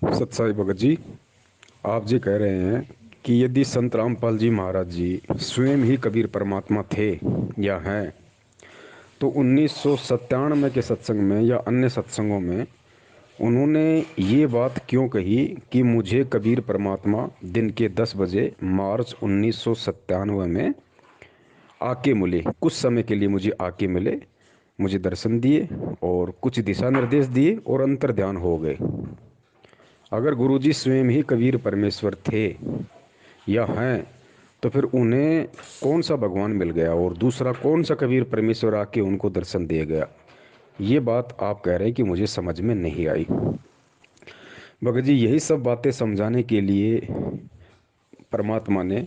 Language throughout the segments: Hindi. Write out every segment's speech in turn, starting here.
सत्साई भगत जी, आप जी कह रहे हैं कि यदि संत रामपाल जी महाराज जी स्वयं ही कबीर परमात्मा थे या हैं, तो 1997 के सत्संग में या अन्य सत्संगों में उन्होंने ये बात क्यों कही कि मुझे कबीर परमात्मा दिन के 10 बजे मार्च 1997 में आके मिले, कुछ समय के लिए मुझे आके मिले, मुझे दर्शन दिए और कुछ दिशा निर्देश दिए और अंतर ध्यान हो गए। अगर गुरुजी स्वयं ही कबीर परमेश्वर थे या हैं, तो फिर उन्हें कौन सा भगवान मिल गया और दूसरा कौन सा कबीर परमेश्वर आके उनको दर्शन दे गया? ये बात आप कह रहे हैं कि मुझे समझ में नहीं आई। भगत जी, यही सब बातें समझाने के लिए परमात्मा ने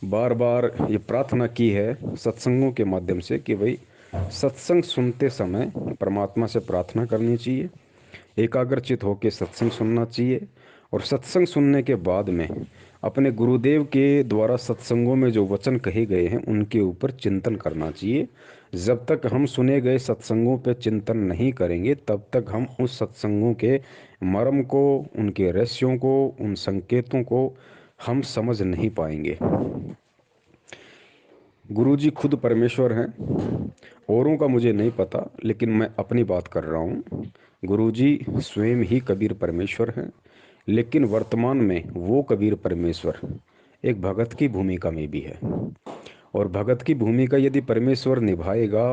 बार बार ये प्रार्थना की है सत्संगों के माध्यम से कि भाई सत्संग सुनते समय परमात्मा से प्रार्थना करनी चाहिए, एकाग्रचित होकर सत्संग सुनना चाहिए और सत्संग सुनने के बाद में अपने गुरुदेव के द्वारा सत्संगों में जो वचन कहे गए हैं उनके ऊपर चिंतन करना चाहिए। जब तक हम सुने गए सत्संगों पे चिंतन नहीं करेंगे तब तक हम उस सत्संगों के मर्म को, उनके रहस्यों को, उन संकेतों को हम समझ नहीं पाएंगे। गुरुजी खुद परमेश्वर हैं, औरों का मुझे नहीं पता, लेकिन मैं अपनी बात कर रहा हूँ। गुरुजी स्वयं ही कबीर परमेश्वर हैं, लेकिन वर्तमान में वो कबीर परमेश्वर एक भगत की भूमिका में भी है और भगत की भूमिका यदि परमेश्वर निभाएगा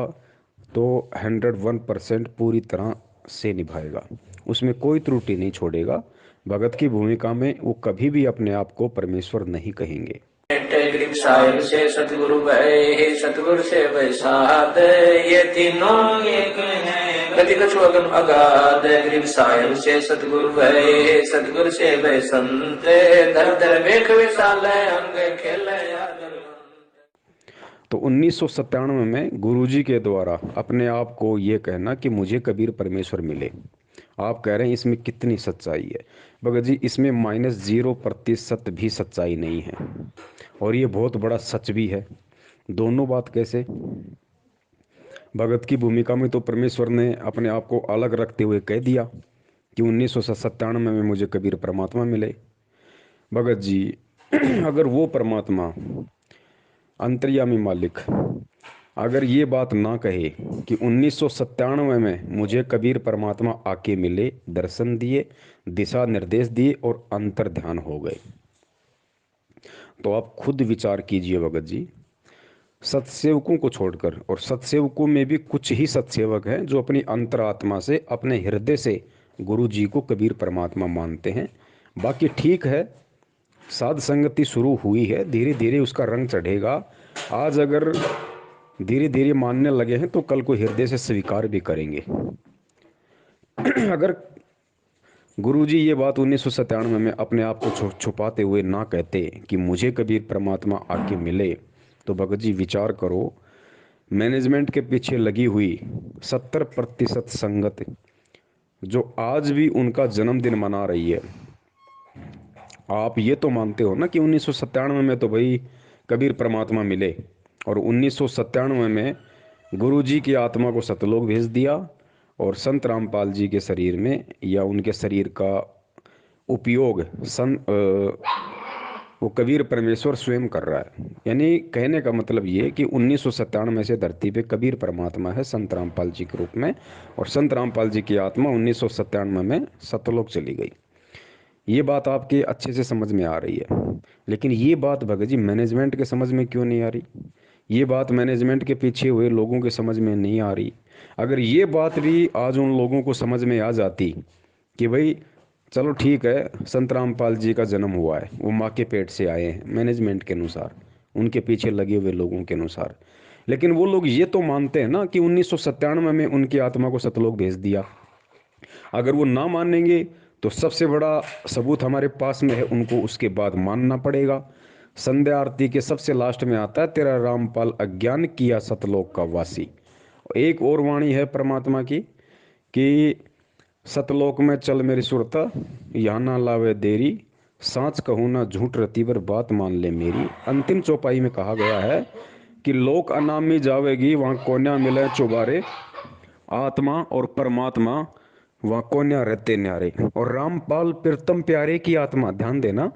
तो 101% पूरी तरह से निभाएगा, उसमें कोई त्रुटि नहीं छोड़ेगा। भगत की भूमिका में वो कभी भी अपने आप को परमेश्वर नहीं कहेंगे। ग्रीक साहिब से सतगुरु भय, सतगुरु से वैसाद, ये तीनों एक हैं, गति कछु अगम अगाध। ग्रीक साहिब से सतगुरु भय, सतगुरु से वै संत, धर धर वेख विशाल अंग खेल। तो 1997 में गुरुजी के द्वारा अपने आप को ये कहना कि मुझे कबीर परमेश्वर मिले, आप कह रहे हैं इसमें कितनी सच्चाई है? भगत जी, इसमें -0% भी सच्चाई नहीं है और ये बहुत बड़ा सच भी है। दोनों बात कैसे? भगत की भूमिका में तो परमेश्वर ने अपने आप को अलग रखते हुए कह दिया कि 1997 में मुझे कबीर परमात्मा मिले। भगत जी, अगर वो परमात्मा अंतर्यामी मालिक अगर ये बात ना कहे कि 1997 में मुझे कबीर परमात्मा आके मिले, दर्शन दिए, दिशा निर्देश दिए और अंतर ध्यान हो गए, तो आप खुद विचार कीजिए भगत जी। सत्सेवकों को छोड़कर, और सत्सेवकों में भी कुछ ही सत्सेवक हैं जो अपनी अंतरात्मा से, अपने हृदय से गुरु जी को कबीर परमात्मा मानते हैं। बाकी ठीक है, साध संगति शुरू हुई है, धीरे धीरे उसका रंग चढ़ेगा। आज अगर धीरे धीरे मानने लगे हैं तो कल को हृदय से स्वीकार भी करेंगे। अगर गुरुजी ये बात 1997 में अपने आप को छुपाते हुए ना कहते कि मुझे कबीर परमात्मा आके मिले, तो भगत जी विचार करो, मैनेजमेंट के पीछे लगी हुई 70% संगत जो आज भी उनका जन्मदिन मना रही है, आप ये तो मानते हो ना कि 1997 में तो भाई कबीर परमात्मा मिले और 1997 में गुरु जी की आत्मा को सतलोक भेज दिया और संत रामपाल जी के शरीर में या उनके शरीर का उपयोग वो कबीर परमेश्वर स्वयं कर रहा है। यानी कहने का मतलब ये कि 1997 से धरती पे कबीर परमात्मा है संत रामपाल जी के रूप में, और संत रामपाल जी की आत्मा 1997 में सतलोक चली गई। ये बात आपके अच्छे से समझ में आ रही है, लेकिन ये बात भगत जी मैनेजमेंट के समझ में क्यों नहीं आ रही? ये बात मैनेजमेंट के पीछे हुए लोगों के समझ में नहीं आ रही। अगर ये बात भी आज उन लोगों को समझ में आ जाती कि भाई चलो ठीक है, संत रामपाल जी का जन्म हुआ है, वो माँ के पेट से आए हैं मैनेजमेंट के अनुसार, उनके पीछे लगे हुए लोगों के अनुसार, लेकिन वो लोग ये तो मानते हैं ना कि 1997 में उनकी आत्मा को सतलोक भेज दिया। अगर वो ना मानेंगे तो सबसे बड़ा सबूत हमारे पास में है, उनको उसके बाद मानना पड़ेगा। संध्या आरती के सबसे लास्ट में आता है, तेरा रामपाल अज्ञान किया सतलोक का वासी। एक और वाणी है परमात्मा की कि सतलोक में चल मेरी सुरता, यहाँ ना लावे देरी, सांच कहूँ ना झूठ रतीवर बात मान ले मेरी। अंतिम चौपाई में कहा गया है कि लोक अनामी जावेगी, वहाँ कोन्या मिले चुबारे, आत्मा और परमात्मा वहाँ कोन्या रहते न्यारे। और रामपाल प्रीतम प्यारे की आत्मा, ध्यान देना,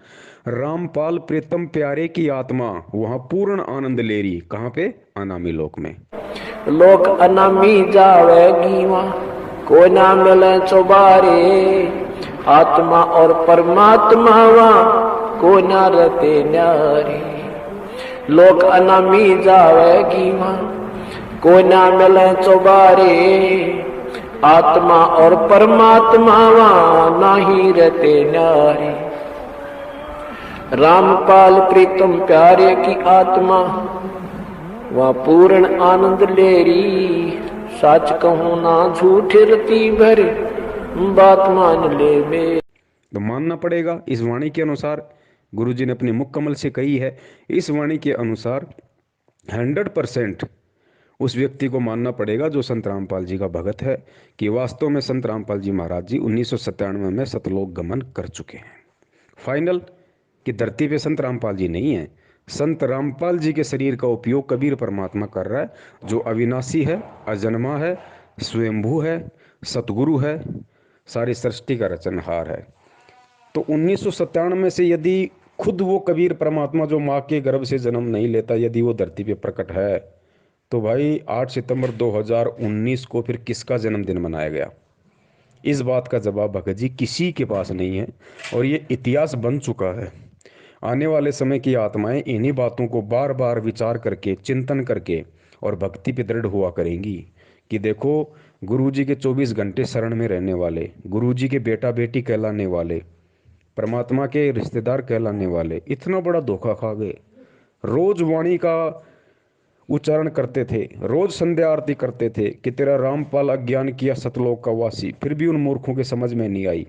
रामपाल प्रीतम प्यारे की आत्मा वहाँ पूर्ण आनंद ले रही। कहाँ पे? अनामी लोक में। लोक अनामी जावेगी वहाँ, को ना मिले चौबारे। आत्मा और परमात्मा वहाँ, को ना रहते न्यारे। लोक अनामी जावेगी वहाँ, को ना मिले चौबारे। आत्मा और परमात्मा वहाँ, नहीं रहते न्यारे। रामपाल प्रीतम प्यारे की आत्मा वहाँ पूर्ण आनंद ले री। सच कहूँ ना झूठ रती भर, बात मान ले बे। तो मानना पड़ेगा इस वाणी के अनुसार, गुरु जी ने अपने मुख कमल से कही है, इस वाणी के अनुसार 100% उस व्यक्ति को मानना पड़ेगा जो संत रामपाल जी का भगत है, कि वास्तव में संत रामपाल जी महाराज जी 1997 में सतलोक गमन कर चुके हैं। फाइनल कि धरती पे संत रामपाल जी नहीं है, संत रामपाल जी के शरीर का उपयोग कबीर परमात्मा कर रहा है, जो अविनाशी है, अजन्मा है, स्वयंभू है, सतगुरु है, सारी सृष्टि का रचनहार है। तो 1997 में से यदि खुद वो कबीर परमात्मा जो माँ के गर्भ से जन्म नहीं लेता, यदि वो धरती पे प्रकट है, तो भाई 8 सितंबर 2019 को फिर किसका जन्मदिन मनाया गया? इस बात का जवाब भगत जी किसी के पास नहीं है, और ये इतिहास बन चुका है। आने वाले समय की आत्माएं इन्हीं बातों को बार बार विचार करके, चिंतन करके और भक्ति पे दृढ़ हुआ करेंगी कि देखो, गुरुजी के 24 घंटे शरण में रहने वाले, गुरुजी के बेटा बेटी कहलाने वाले, परमात्मा के रिश्तेदार कहलाने वाले इतना बड़ा धोखा खा गए। रोज वाणी का उच्चारण करते थे, रोज संध्या आरती करते थे कि तेरा रामपाल अज्ञान किया सतलोक का वासी, फिर भी उन मूर्खों के समझ में नहीं आई,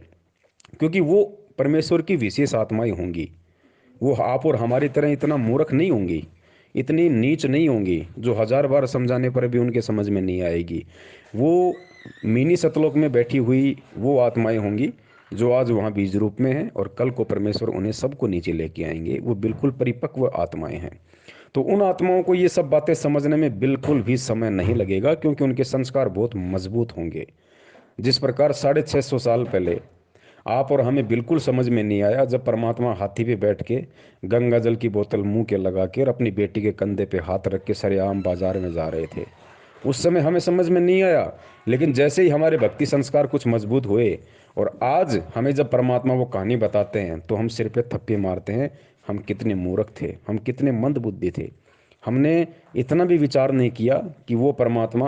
क्योंकि वो परमेश्वर की विशेष आत्माएं होंगी। वो आप और हमारी तरह इतना मूर्ख नहीं होंगी, इतनी नीच नहीं होंगी, जो 1000 बार समझाने पर भी उनके समझ में नहीं आएगी। वो मिनी सतलोक में बैठी हुई वो आत्माएं होंगी जो आज वहाँ बीज रूप में हैं, और कल को परमेश्वर उन्हें सबको नीचे लेके आएंगे। वो बिल्कुल परिपक्व आत्माएं हैं। तो उन आत्माओं को ये सब बातें समझने में बिल्कुल भी समय नहीं लगेगा, क्योंकि उनके संस्कार बहुत मजबूत होंगे। जिस प्रकार 650 साल पहले आप और हमें बिल्कुल समझ में नहीं आया जब परमात्मा हाथी पे बैठ के गंगा जल की बोतल मुंह के लगा के और अपनी बेटी के कंधे पे हाथ रख के सरेआम बाजार में जा रहे थे, उस समय हमें समझ में नहीं आया। लेकिन जैसे ही हमारे भक्ति संस्कार कुछ मजबूत हुए और आज हमें जब परमात्मा वो कहानी बताते हैं, तो हम सिर पे थप्पे मारते हैं, हम कितने मूर्ख थे, हम कितने मंद बुद्धि थे। हमने इतना भी विचार नहीं किया कि वो परमात्मा,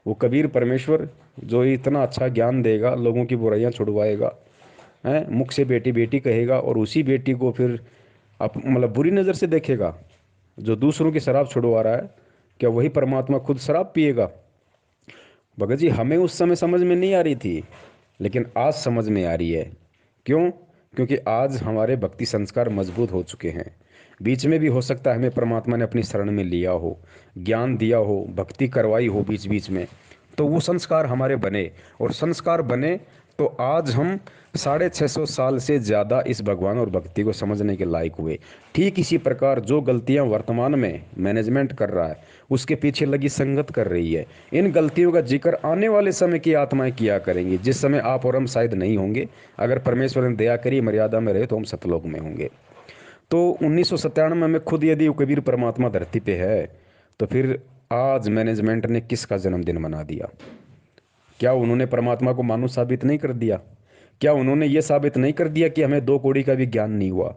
वो कबीर परमेश्वर जो इतना अच्छा ज्ञान देगा, लोगों की बुराइयां छुड़वाएगा, हैं, मुख से बेटी बेटी कहेगा, और उसी बेटी को फिर आप मतलब बुरी नज़र से देखेगा। जो दूसरों की शराब छुड़वा रहा है, क्या वही परमात्मा खुद शराब पिएगा? भगत जी, हमें उस समय समझ में नहीं आ रही थी, लेकिन आज समझ में आ रही है। क्यों? क्योंकि आज हमारे भक्ति संस्कार मजबूत हो चुके हैं। बीच में भी हो सकता है हमें परमात्मा ने अपनी शरण में लिया हो, ज्ञान दिया हो, भक्ति करवाई हो बीच बीच में, तो वो संस्कार हमारे बने, और संस्कार बने तो आज हम 650 साल से ज़्यादा इस भगवान और भक्ति को समझने के लायक हुए। ठीक इसी प्रकार जो गलतियां वर्तमान में मैनेजमेंट कर रहा है, उसके पीछे लगी संगत कर रही है। इन गलतियों का जिक्र आने वाले समय की आत्माएं किया करेंगी, जिस समय आप और हम शायद नहीं होंगे। अगर परमेश्वर ने दया करी, मर्यादा में रहे, तो हम सतलोक में होंगे। तो 1997 में खुद यदि कबीर परमात्मा धरती पे है, तो फिर आज मैनेजमेंट ने किसका जन्मदिन मना दिया? क्या उन्होंने परमात्मा को मानो साबित नहीं कर दिया? क्या उन्होंने ये साबित नहीं कर दिया कि हमें 2 कौड़ी का भी ज्ञान नहीं हुआ?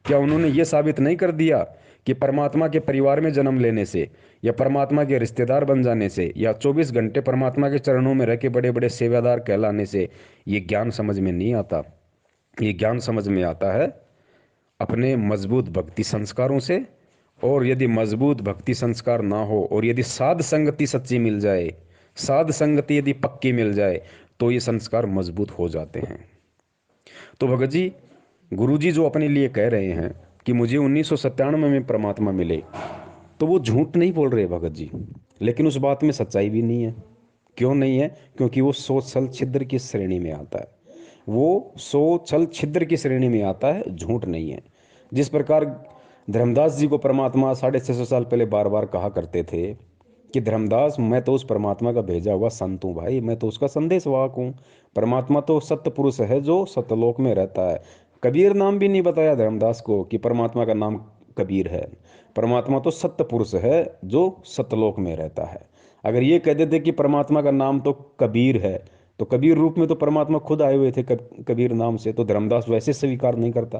क्या उन्होंने ये साबित नहीं कर दिया कि परमात्मा के परिवार में जन्म लेने से, या परमात्मा के रिश्तेदार बन जाने से, या 24 घंटे परमात्मा के चरणों में रह के बड़े बड़े सेवादार कहलाने से ये ज्ञान समझ में नहीं आता? ये ज्ञान समझ में आता है अपने मजबूत भक्ति संस्कारों से। और यदि मजबूत भक्ति संस्कार ना हो, और यदि साध संगति सच्ची मिल जाए, साध संगति यदि पक्की मिल जाए, तो ये संस्कार मजबूत हो जाते हैं। तो भगत जी, गुरु जी जो अपने लिए कह रहे हैं कि मुझे 1997 में परमात्मा मिले, तो वो झूठ नहीं बोल रहे भगत जी, लेकिन उस बात में सच्चाई भी नहीं है। क्यों नहीं है? क्योंकि वो सोच छल छिद्र की श्रेणी में आता है। वो सोच छल छिद्र की श्रेणी में आता है, झूठ नहीं है। जिस प्रकार धर्मदास जी को परमात्मा 650 साल पहले बार बार कहा करते थे कि धर्मदास मैं तो उस परमात्मा का भेजा हुआ संत हूँ भाई, मैं तो उसका संदेश वाहक हूँ। परमात्मा तो सत्य पुरुष है जो सत्यलोक में रहता है। कबीर नाम भी नहीं बताया धर्मदास को कि परमात्मा का नाम कबीर है। परमात्मा तो सत्य पुरुष है जो सत्यलोक में रहता है। अगर ये कह देते कि परमात्मा का नाम तो कबीर है, तो कबीर रूप में तो परमात्मा खुद आए हुए थे कबीर नाम से, तो धर्मदास वैसे स्वीकार नहीं करता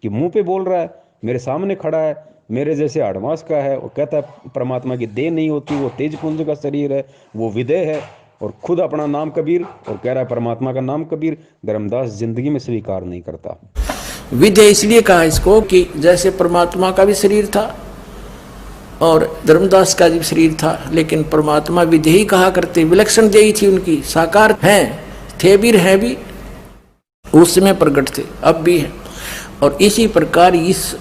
कि मुंह पे बोल रहा है, मेरे सामने खड़ा है, मेरे जैसे आडमास का है, और कहता है परमात्मा की देह नहीं होती, वो तेज पुंज का शरीर है, वो विदेह है, और खुद अपना नाम कबीर, और कह रहा है परमात्मा का नाम कबीर। धर्मदास जिंदगी में स्वीकार नहीं करता। विधेय इसलिए कहा इसको कि जैसे परमात्मा का भी शरीर था और धर्मदास का भी शरीर था, लेकिन परमात्मा विधेयी कहा करते, विलक्षण देही थी उनकी, साकार हैं, थे भी हैं भी, उस समय प्रकट थे, अब भी हैं। और इसी प्रकार इस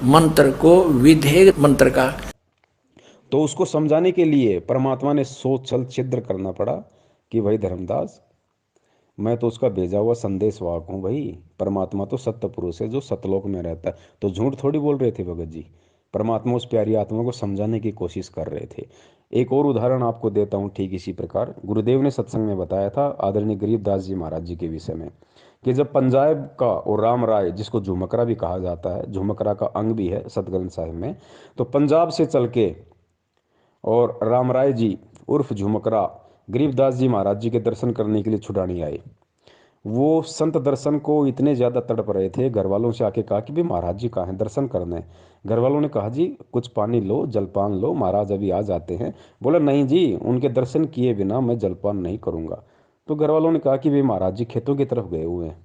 मंत्र को विधेय मंत्र का, तो उसको समझाने के लिए परमात्मा ने सोच छल छिद्र करना पड़ा कि भाई धर्मदास, मैं तो उसका भेजा हुआ संदेश वाहक हूँ भाई। परमात्मा तो सत्य पुरुष है जो सतलोक में रहता है। तो झूठ थोड़ी बोल रहे थे भगत जी, परमात्मा उस प्यारी आत्मा को समझाने की कोशिश कर रहे थे। एक और उदाहरण आपको देता हूँ ठीक इसी प्रकार। गुरुदेव ने सत्संग में बताया था आदरणीय गरीबदास जी महाराज जी के विषय में, कि जब पंजाब का और राम राय, जिसको झुमकरा भी कहा जाता है, झुमकरा का अंग भी है सतग्रंथ साहिब में, तो पंजाब से चल के और राम राय जी उर्फ झुमकरा गरीबदास जी महाराज जी के दर्शन करने के लिए छुड़ानी आए। वो संत दर्शन को इतने ज़्यादा तड़प रहे थे, घर वालों से आके कहा कि भाई महाराज जी कहाँ हैं, दर्शन करने। घर वालों ने कहा जी कुछ पानी लो, जलपान लो, महाराज अभी आ जाते हैं। बोला नहीं जी, उनके दर्शन किए बिना मैं जलपान नहीं करूँगा। तो घर वालों ने कहा कि भाई महाराज जी खेतों की तरफ गए हुए हैं।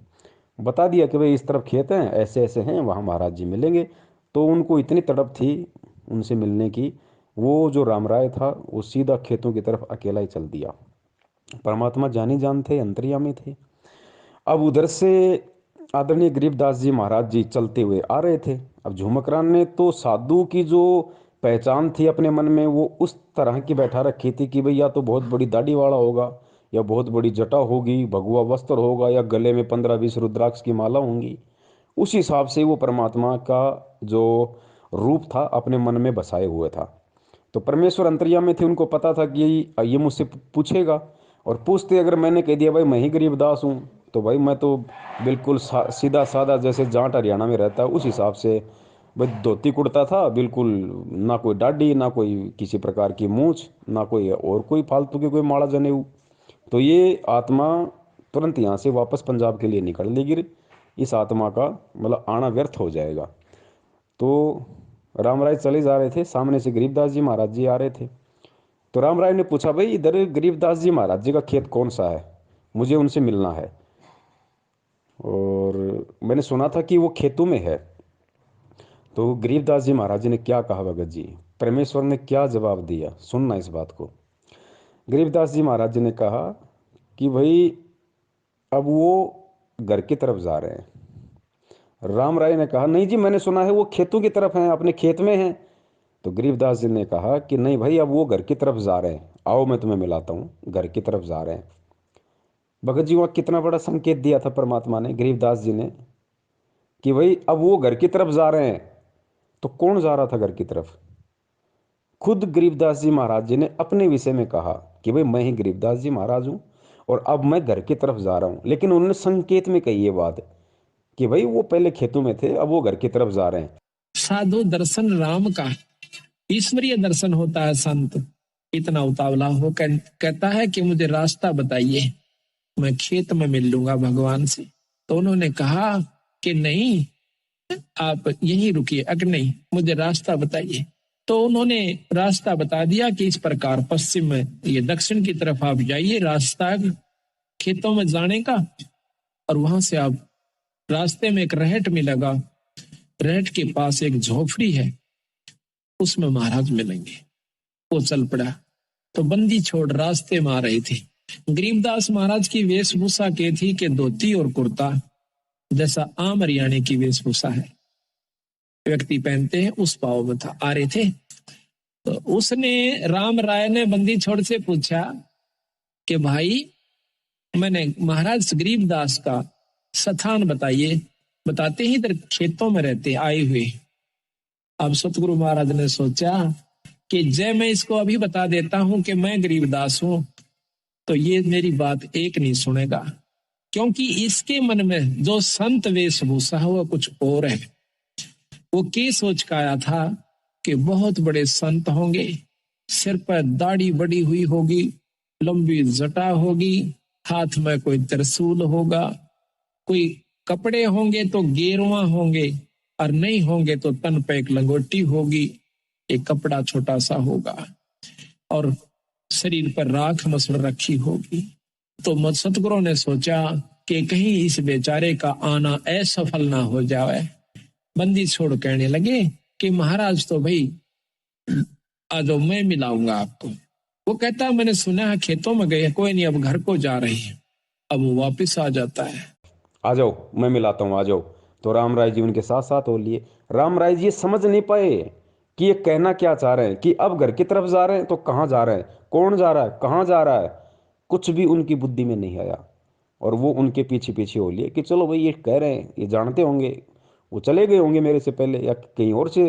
बता दिया कि भाई इस तरफ खेत हैं, ऐसे ऐसे हैं, वहाँ महाराज जी मिलेंगे। तो उनको इतनी तड़प थी उनसे मिलने की, वो जो राम राय था वो सीधा खेतों की तरफ अकेला ही चल दिया। परमात्मा जानी जान थे, अंतर्यामी थे। अब उधर से आदरणीय गरीबदास जी महाराज जी चलते हुए आ रहे थे। अब झुमकरान ने तो साधु की जो पहचान थी अपने मन में, वो उस तरह की बैठा रखी थी कि भाई या तो बहुत बड़ी दाढ़ी वाला होगा, या बहुत बड़ी जटा होगी, भगवा वस्त्र होगा, या गले में 15-20 रुद्राक्ष की माला होंगी। उस हिसाब से वो परमात्मा का जो रूप था अपने मन में बसाए हुए था। तो परमेश्वर अंतर्यामी थे, उनको पता था कि ये मुझसे पूछेगा, और पूछते अगर मैंने कह दिया भाई मैं ही गरीबदास हूँ, तो भाई मैं तो बिल्कुल सीधा साधा, जैसे जाट हरियाणा में रहता है उस हिसाब से भाई धोती कुर्ता था बिल्कुल, ना कोई दाढ़ी, ना कोई किसी प्रकार की मूछ, ना कोई और कोई फालतू की कोई माला जनेऊ। तो ये आत्मा तुरंत यहाँ से वापस पंजाब के लिए निकल लेगी, इस आत्मा का मतलब आना व्यर्थ हो जाएगा। तो राम राय चले जा रहे थे, सामने से गरीबदास जी महाराज जी आ रहे थे। तो राम राय ने पूछा भाई इधर गरीबदास जी महाराज जी का खेत कौन सा है, मुझे उनसे मिलना है, और मैंने सुना था कि वो खेतों में है। तो गरीबदास जी महाराज जी ने क्या कहा भगत जी, परमेश्वर ने क्या जवाब दिया, सुनना इस बात को। गरीबदास जी महाराज जी ने कहा कि भाई अब वो घर की तरफ जा रहे हैं। राम राय ने कहा नहीं जी, मैंने सुना है वो खेतों की तरफ हैं, अपने खेत में हैं। तो गरीबदास जी ने कहा कि नहीं भाई, अब वो घर की तरफ जा रहे हैं, आओ मैं तुम्हें मिलाता हूँ, घर की तरफ जा रहे हैं। भगत जी वहाँ कितना बड़ा संकेत दिया था परमात्मा ने, गरीबदास जी ने, कि भाई अब वो घर की तरफ जा रहे हैं। तो कौन जा रहा था घर की तरफ? खुद गरीबदास जी महाराज जी ने अपने विषय में कहा कि भाई मैं ही गरीबदास जी महाराज हूँ, और अब मैं घर की तरफ जा रहा हूँ। लेकिन उन्होंने संकेत में कही ये बात कि भाई वो पहले खेतों में थे, अब वो घर की तरफ जा रहे हैं। साधु दर्शन राम का, ईश्वरीय दर्शन होता है। संत इतना उतावला हो कहता है कि मुझे रास्ता बताइए, मैं खेत में मिल लूंगा भगवान से। तो उन्होंने कहा कि नहीं, आप यहीं रुकिए, अगर नहीं मुझे रास्ता बताइए। तो उन्होंने रास्ता बता दिया कि इस प्रकार पश्चिम में, ये दक्षिण की तरफ आप जाइए, रास्ता खेतों में जाने का, और वहां से आप रास्ते में एक रहट मिलेगा, रहट के पास एक झोपड़ी है, उसमें महाराज मिलेंगे। वो चल पड़ा। तो बंदी छोड़ रास्ते में आ रहे थे। गरीबदास महाराज की वेशभूषा के थी कि धोती और कुर्ता, जैसा आम हरियाणे की वेशभूषा है व्यक्ति पहनते हैं, उस भाव में था, आ रहे थे। तो उसने, राम राय ने बंदी छोड़ से पूछा कि भाई मैंने महाराज गरीबदास का स्थान बताइए। बताते ही इधर खेतों में रहते आए हुए। अब सतगुरु महाराज ने सोचा कि जय मैं इसको अभी बता देता हूं कि मैं गरीबदास हूं, तो ये मेरी बात एक नहीं सुनेगा, क्योंकि इसके मन में जो संत वेशभूषा है वो कुछ और है। वो क्या सोच का आया था कि बहुत बड़े संत होंगे, सिर पर दाढ़ी बड़ी हुई होगी, लंबी जटा होगी, हाथ में कोई त्रिशूल होगा, कोई कपड़े होंगे तो गेरुआ होंगे, और नहीं होंगे तो तन पे एक लंगोटी होगी, एक कपड़ा छोटा सा होगा, और शरीर पर राख मसड़ रखी होगी। तो सतगुरु ने सोचा कि कहीं इस बेचारे का आना असफल ना हो जाए। बंदी छोड़ कहने लगे कि महाराज तो भाई आज मैं मिलाऊंगा आपको। वो कहता मैंने सुना है खेतों में गए, कोई नहीं अब घर को जा रही है। अब वो वापिस आ जाता है। आ जाओ मैं मिलाता हूँ, आ जाओ। तो राम राय जी उनके साथ साथ हो लिए। राम राय जी ये समझ नहीं पाए कि ये कहना क्या चाह रहे हैं, कि अब घर की तरफ जा रहे हैं तो कहाँ जा रहे हैं, कौन जा रहा है, कहाँ जा रहा है, कुछ भी उनकी बुद्धि में नहीं आया। और वो उनके पीछे पीछे हो लिए कि चलो भाई ये कह रहे हैं, ये जानते होंगे, वो चले गए होंगे मेरे से पहले, या कहीं और से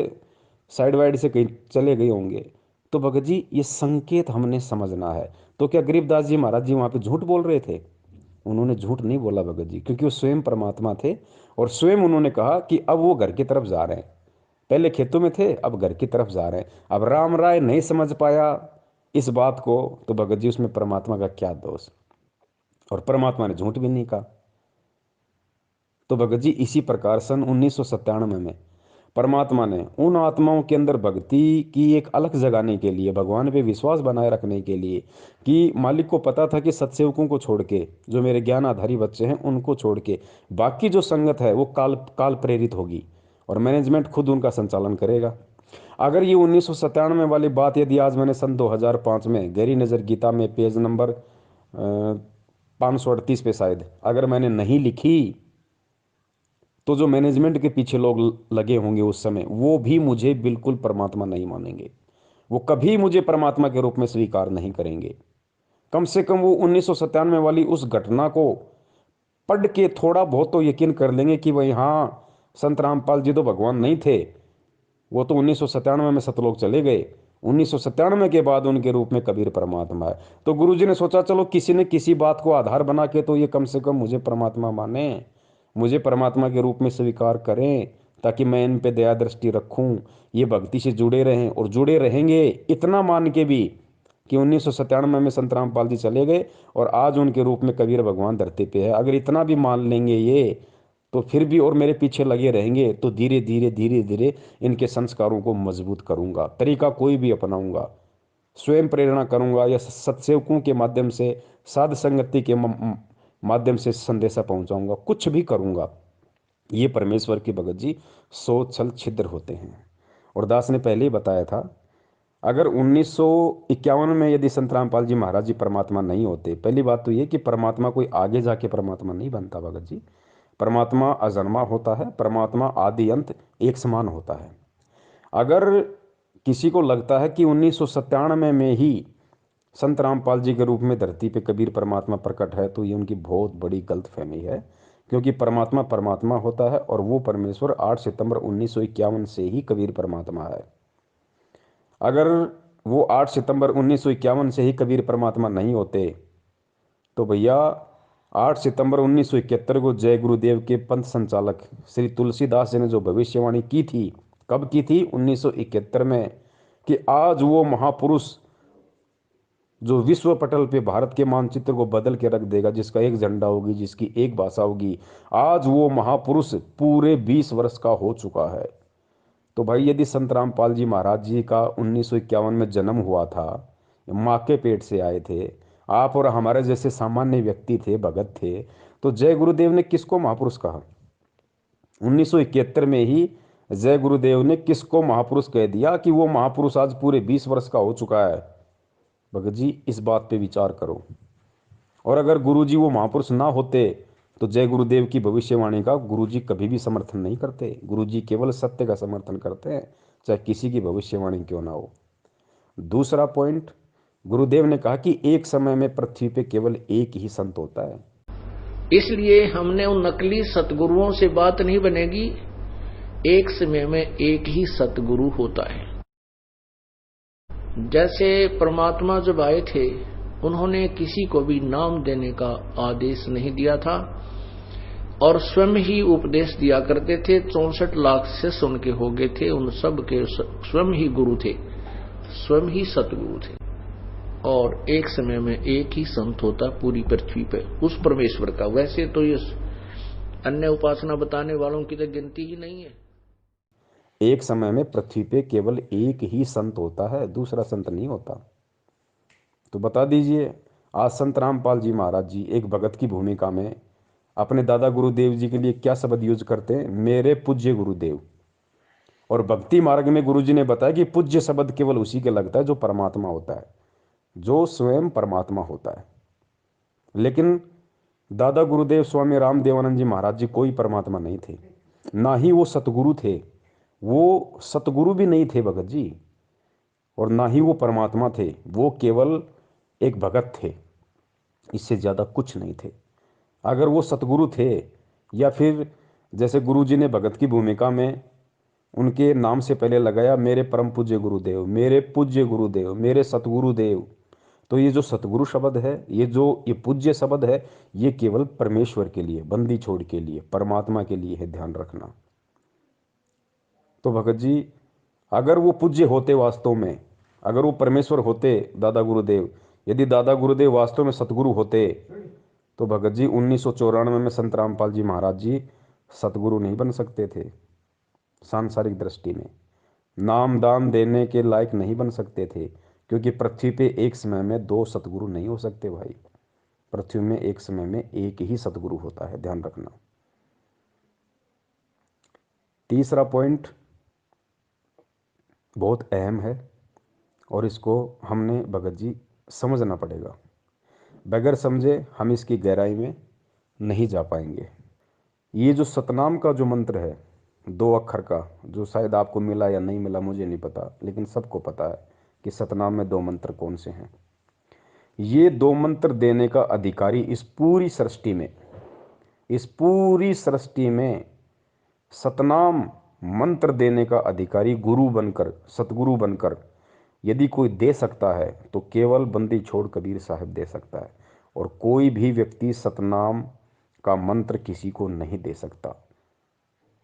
साइड वाइड से कहीं चले गए होंगे। तो भगत जी ये संकेत हमने समझना है। तो क्या गरीबदास जी महाराज जी वहाँ पे झूठ बोल रहे थे? उन्होंने झूठ नहीं बोला भगत जी, क्योंकि वो स्वयं परमात्मा थे। और स्वयं उन्होंने कहा कि अब वो घर की तरफ जा रहे हैं, पहले खेतों में थे अब घर की तरफ जा रहे हैं। अब राम राय नहीं समझ पाया इस बात को, तो भगत जी उसमें परमात्मा का क्या दोष? और परमात्मा ने झूठ भी नहीं कहा। तो भगत जी इसी प्रकार सन 1997 में परमात्मा ने उन आत्माओं के अंदर भक्ति की एक अलग जगाने के लिए, भगवान पे विश्वास बनाए रखने के लिए, कि मालिक को पता था कि सत्सेवकों को छोड़ के, जो मेरे ज्ञान आधारी बच्चे हैं उनको छोड़ के बाकी जो संगत है वो काल प्रेरित होगी और मैनेजमेंट खुद उनका संचालन करेगा। अगर ये 1997 वाली बात यदि आज मैंने सन 2005 में गहरी नज़र गीता में पेज नंबर 538 पे शायद अगर मैंने नहीं लिखी, तो जो मैनेजमेंट के पीछे लोग लगे होंगे उस समय, वो भी मुझे बिल्कुल परमात्मा नहीं मानेंगे। वो कभी मुझे परमात्मा के रूप में स्वीकार नहीं करेंगे। कम से कम वो 1997 वाली उस घटना को पढ़ के थोड़ा बहुत तो यकीन कर लेंगे कि भाई हाँ, संत रामपाल जी तो भगवान नहीं थे, वो तो 1997 में सतलोक चले गए। 1997 के बाद उनके रूप में कबीर परमात्मा है। तो गुरुजी ने सोचा चलो किसी न किसी बात को आधार बना के तो ये कम से कम मुझे परमात्मा माने, मुझे परमात्मा के रूप में स्वीकार करें, ताकि मैं इन पे दया दृष्टि रखूं, ये भक्ति से जुड़े रहें और जुड़े रहेंगे। इतना मान के भी कि 1997 में संत रामपाल जी चले गए और आज उनके रूप में कबीर भगवान धरती पे है, अगर इतना भी मान लेंगे ये, तो फिर भी और मेरे पीछे लगे रहेंगे, तो धीरे धीरे धीरे धीरे इनके संस्कारों को मजबूत करूंगा। तरीका कोई भी अपनाऊंगा, स्वयं प्रेरणा करूंगा या सत्सेवकों के माध्यम से, साध संगति के माध्यम से संदेशा पहुंचाऊंगा, कुछ भी करूंगा। ये परमेश्वर की भगत जी सोच छल छिद्र होते हैं। और दास ने पहले ही बताया था, अगर 1951 में यदि संत रामपाल जी महाराज जी परमात्मा नहीं होते, पहली बात तो ये कि परमात्मा कोई आगे जाके परमात्मा नहीं बनता भगत जी। परमात्मा अजन्मा होता है, परमात्मा आदि अंत एक समान होता है। अगर किसी को लगता है कि 1997 में ही संत रामपाल जी के रूप में धरती पे कबीर परमात्मा प्रकट है, तो ये उनकी बहुत बड़ी गलतफहमी है। क्योंकि परमात्मा परमात्मा होता है और वो परमेश्वर 8 सितंबर 1951 से ही कबीर परमात्मा है। अगर वो 8 सितंबर 1951 से ही कबीर परमात्मा नहीं होते, तो भैया 8 सितंबर 1971 को जय गुरुदेव के पंथ संचालक श्री तुलसीदास जी ने जो भविष्यवाणी की थी, कब की थी? 1971 में, कि आज वो महापुरुष जो विश्व पटल पे भारत के मानचित्र को बदल के रख देगा, जिसका एक झंडा होगी, जिसकी एक भाषा होगी, आज वो महापुरुष पूरे 20 वर्ष का हो चुका है। तो भाई यदि संत रामपाल जी महाराज जी का 1951 में जन्म हुआ था, माँ के पेट से आए थे, आप और हमारे जैसे सामान्य व्यक्ति थे, भगत थे, तो जय गुरुदेव ने किसको महापुरुष कहा? 1971 में ही जय गुरुदेव ने किसको महापुरुष कह दिया कि वो महापुरुष आज पूरे 20 वर्ष का हो चुका है? भगत जी इस बात पे विचार करो। और अगर गुरुजी वो महापुरुष ना होते, तो जय गुरुदेव की भविष्यवाणी का गुरुजी कभी भी समर्थन नहीं करते। गुरुजी केवल सत्य का समर्थन करते हैं, चाहे किसी की भविष्यवाणी क्यों ना हो। दूसरा पॉइंट, गुरुदेव ने कहा कि एक समय में पृथ्वी पे केवल एक ही संत होता है। इसलिए हमने उन नकली सतगुरुओं से बात नहीं बनेगी, एक समय में एक ही सतगुरु होता है। जैसे परमात्मा जब आए थे उन्होंने किसी को भी नाम देने का आदेश नहीं दिया था और स्वयं ही उपदेश दिया करते थे। 64 लाख शिष्य उनके हो गए थे, उन सब के स्वयं ही गुरु थे, स्वयं ही सतगुरु थे। और एक समय में एक ही संत होता पूरी पृथ्वी पे उस परमेश्वर का। वैसे तो ये अन्य उपासना बताने वालों की तो गिनती ही नहीं है। एक समय में पृथ्वी पे केवल एक ही संत होता है, दूसरा संत नहीं होता। तो बता दीजिए, आज संत रामपाल जी महाराज जी एक भगत की भूमिका में अपने दादा गुरुदेव जी के लिए क्या शब्द यूज करते हैं? मेरे पूज्य गुरुदेव। और भक्ति मार्ग में गुरु जी ने बताया कि पूज्य शब्द केवल उसी के लगता है जो परमात्मा होता है, जो स्वयं परमात्मा होता है। लेकिन दादा गुरुदेव स्वामी रामदेवानंद जी महाराज जी कोई परमात्मा नहीं थे, ना ही वो सतगुरु थे। वो सतगुरु भी नहीं थे भगत जी, और ना ही वो परमात्मा थे। वो केवल एक भगत थे, इससे ज़्यादा कुछ नहीं थे। अगर वो सतगुरु थे, या फिर जैसे गुरु जी ने भगत की भूमिका में उनके नाम से पहले लगाया मेरे परम पूज्य गुरुदेव, मेरे पूज्य गुरुदेव, मेरे सतगुरुदेव, तो ये जो सतगुरु शब्द है, ये पूज्य शब्द है, ये केवल परमेश्वर के लिए, बंदी छोड़ के लिए, परमात्मा के लिए है, ध्यान रखना। तो भगत जी अगर वो पूज्य होते वास्तव में, अगर वो परमेश्वर होते दादा गुरुदेव, यदि दादा गुरुदेव वास्तव में सतगुरु होते, तो भगत जी 1994 में संत रामपाल जी महाराज जी सतगुरु नहीं बन सकते थे। सांसारिक दृष्टि में नाम दान देने के लायक नहीं बन सकते थे, क्योंकि पृथ्वी पे एक समय में दो सतगुरु नहीं हो सकते भाई। पृथ्वी में एक समय में एक ही सतगुरु होता है, ध्यान रखना। तीसरा पॉइंट बहुत अहम है और इसको हमने भगत जी समझना पड़ेगा। बगैर समझे हम इसकी गहराई में नहीं जा पाएंगे। ये जो सतनाम का जो मंत्र है 2 अक्षर का, जो शायद आपको मिला या नहीं मिला मुझे नहीं पता, लेकिन सबको पता है कि सतनाम में 2 मंत्र कौन से हैं। ये 2 मंत्र देने का अधिकारी इस पूरी सृष्टि में सतनाम मंत्र देने का अधिकारी गुरु बनकर, सतगुरु बनकर यदि कोई दे सकता है तो केवल बंदी छोड़ कबीर साहब दे सकता है, और कोई भी व्यक्ति सतनाम का मंत्र किसी को नहीं दे सकता,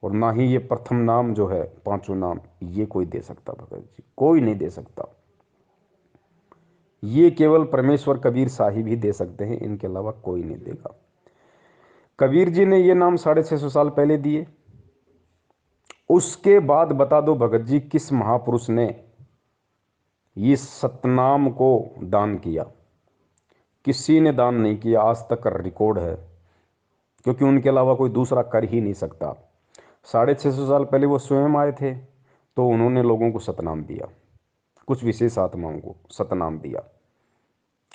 और ना ही ये प्रथम नाम जो है, 5 नाम, ये कोई दे सकता भगत जी, कोई नहीं दे सकता। ये केवल परमेश्वर कबीर साहिब ही दे सकते हैं, इनके अलावा कोई नहीं देगा। कबीर जी ने ये नाम 650 साल पहले दिए। उसके बाद बता दो भगत जी किस महापुरुष ने ये सतनाम को दान किया? किसी ने दान नहीं किया, आज तक रिकॉर्ड है, क्योंकि उनके अलावा कोई दूसरा कर ही नहीं सकता। 650 साल पहले वो स्वयं आए थे, तो उन्होंने लोगों को सतनाम दिया, कुछ विशेष आत्माओं को सतनाम दिया,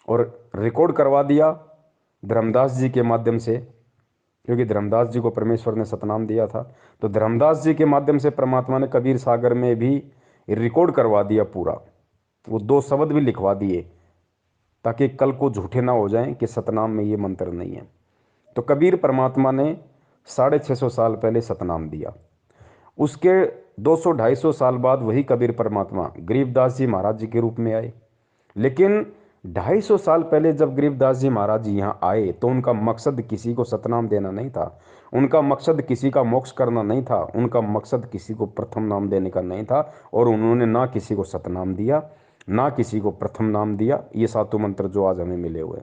और रिकॉर्ड करवा दिया धर्मदास जी के माध्यम से, क्योंकि धर्मदास जी को परमेश्वर ने सतनाम दिया था। तो धर्मदास जी के माध्यम से परमात्मा ने कबीर सागर में भी रिकॉर्ड करवा दिया पूरा, वो 2 शब्द भी लिखवा दिए, ताकि कल को झूठे ना हो जाएं कि सतनाम में ये मंत्र नहीं है। तो कबीर परमात्मा ने 650 साल पहले सतनाम दिया। उसके 200-250 साल बाद वही कबीर परमात्मा गरीबदास जी महाराज जी के रूप में आए। लेकिन 250 साल पहले जब गरीबदास जी महाराज जी यहाँ आए, तो उनका मकसद किसी को सतनाम देना नहीं था, उनका मकसद किसी का मोक्ष करना नहीं था, उनका मकसद किसी को प्रथम नाम देने का नहीं था, और उन्होंने ना किसी को सतनाम दिया, ना किसी को प्रथम नाम दिया। ये 7 मंत्र जो आज हमें मिले हुए,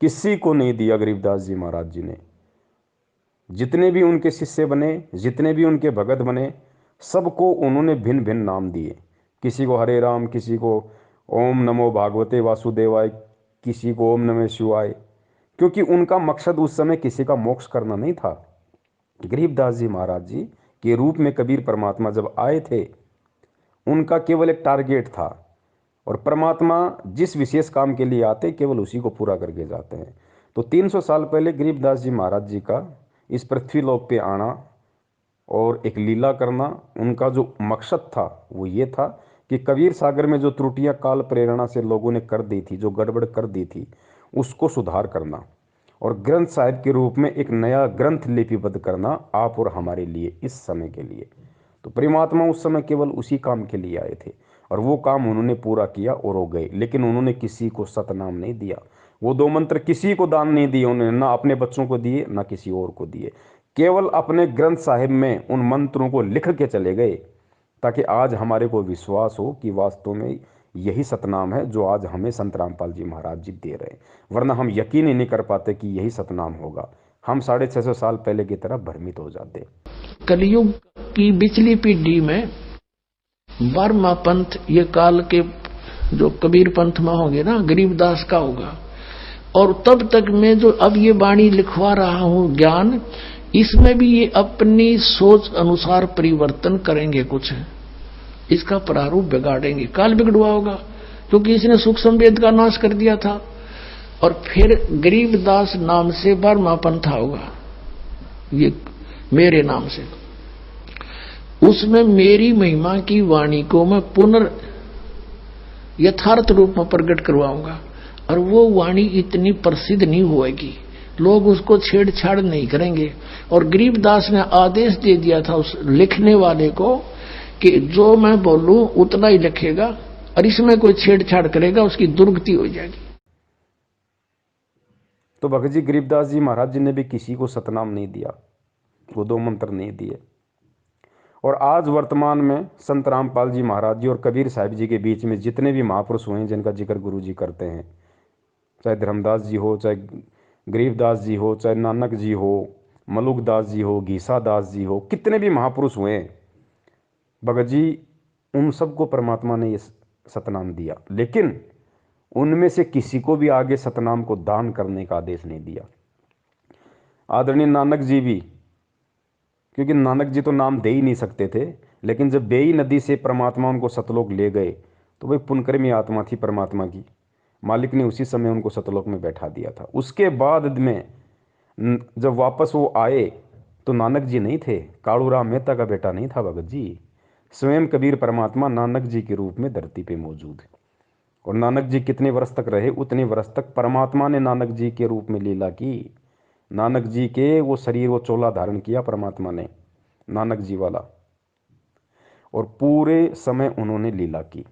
किसी को नहीं दिया गरीबदास जी महाराज जी ने। जितने भी उनके शिष्य बने, जितने भी उनके भगत बने, सबको उन्होंने भिन्न भिन्न नाम दिए। किसी को हरे राम, किसी को ओम नमो भागवते वासुदेवाय, किसी को ओम नमः शिवाय, क्योंकि उनका मकसद उस समय किसी का मोक्ष करना नहीं था। गरीबदास जी महाराज जी के रूप में कबीर परमात्मा जब आए थे, उनका केवल एक टारगेट था, और परमात्मा जिस विशेष काम के लिए आते केवल उसी को पूरा करके जाते हैं। तो 300 साल पहले गरीबदास जी महाराज जी का इस पृथ्वी लोक पे आना और एक लीला करना, उनका जो मकसद था वो ये था कि कबीर सागर में जो त्रुटियां काल प्रेरणा से लोगों ने कर दी थी, जो गड़बड़ कर दी थी, उसको सुधार करना, और ग्रंथ साहिब के रूप में एक नया ग्रंथ लिपिबद्ध करना आप और हमारे लिए, इस समय के लिए। तो परमात्मा उस समय केवल उसी काम के लिए आए थे, और वो काम उन्होंने पूरा किया और हो गए। लेकिन उन्होंने किसी को सतनाम नहीं दिया। वो 2 मंत्र किसी को दान नहीं दिए उन्होंने, ना अपने बच्चों को दिए ना किसी और को दिए। केवल अपने ग्रंथ साहिब में उन मंत्रों को लिख के चले गए, ताकि आज हमारे को विश्वास हो कि वास्तव में यही सतनाम है जो आज हमें संत रामपाल जी महाराज जी दे रहे हैं। वरना हम यकीन ही नहीं कर पाते कि यही सतनाम होगा, हम 650 साल पहले की तरह भ्रमित हो जाते। कलयुग की पिछली पीढ़ी में 12वां पंथ ये काल के जो कबीर पंथ में होंगे ना, गरीबदास का होगा। और तब तक मैं जो अब ये वाणी लिखवा रहा हूं ज्ञान, इसमें भी ये अपनी सोच अनुसार परिवर्तन करेंगे, कुछ इसका प्रारूप बिगाड़ेंगे। काल बिगड़वा होगा क्योंकि इसने सूक्ष्म वेद का नाश कर दिया था। और फिर गरीबदास नाम से 12वां पंथा होगा, ये मेरे नाम से। उसमें मेरी महिमा की वाणी को मैं पुनर् यथार्थ रूप में प्रकट करवाऊंगा। और वो वाणी इतनी प्रसिद्ध नहीं होएगी, लोग उसको छेड़छाड़ नहीं करेंगे। और गरीबदास ने आदेश दे दिया था उस लिखने वाले को कि जो मैं बोलूं उतना ही लिखेगा, और इसमें कोई छेड़छाड़ करेगा उसकी दुर्गति हो जाएगी। तो भगत जी गरीबदास जी महाराज जी ने भी किसी को सतनाम नहीं दिया, वो 2 मंत्र नहीं दिए। और आज वर्तमान में संत रामपाल जी महाराज जी और कबीर साहिब जी के बीच में जितने भी महापुरुष हुए हैं जिनका जिक्र गुरु जी करते हैं, चाहे धर्मदास जी हो, चाहे गरीबदास जी हो, चाहे नानक जी हो, मलुकदास जी हो, घीसा दास जी हो, कितने भी महापुरुष हुए हैं भगत जी, उन सबको परमात्मा ने ये सतनाम दिया। लेकिन उनमें से किसी को भी आगे सतनाम को दान करने का आदेश नहीं दिया। आदरणीय नानक जी भी, क्योंकि नानक जी तो नाम दे ही नहीं सकते थे, लेकिन जब बेई नदी से परमात्मा उनको सतलोक ले गए तो भाई पुनकर्मी आत्मा थी परमात्मा की, मालिक ने उसी समय उनको सतलोक में बैठा दिया था। उसके बाद में जब वापस वो आए तो नानक जी नहीं थे, कालूराम मेहता का बेटा नहीं था भगत जी, स्वयं कबीर परमात्मा नानक जी के रूप में धरती पे मौजूद है। और नानक जी कितने वर्ष तक रहे, उतने वर्ष तक परमात्मा ने नानक जी के रूप में लीला की। नानक जी के वो शरीर, वो चोला धारण किया परमात्मा ने, नानक जी वाला, और पूरे समय उन्होंने लीला की।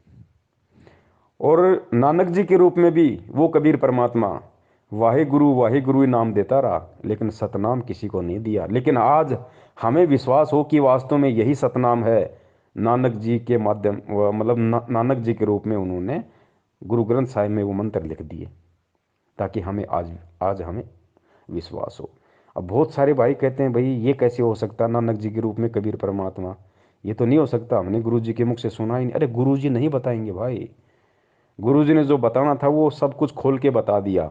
और नानक जी के रूप में भी वो कबीर परमात्मा वाहे गुरु ही नाम देता रहा, लेकिन सतनाम किसी को नहीं दिया। लेकिन आज हमें विश्वास हो कि वास्तव में यही सतनाम है, नानक जी के माध्यम, मतलब नानक जी के रूप में उन्होंने गुरु ग्रंथ साहिब में वो मंत्र लिख दिए, ताकि हमें आज हमें विश्वास हो। अब बहुत सारे भाई कहते हैं भाई ये कैसे हो सकता, नानक जी के रूप में कबीर परमात्मा, ये तो नहीं हो सकता, हमने गुरु जी के मुख से सुना ही नहीं। अरे गुरु जी नहीं बताएंगे भाई, गुरु जी ने जो बताना था वो सब कुछ खोल के बता दिया।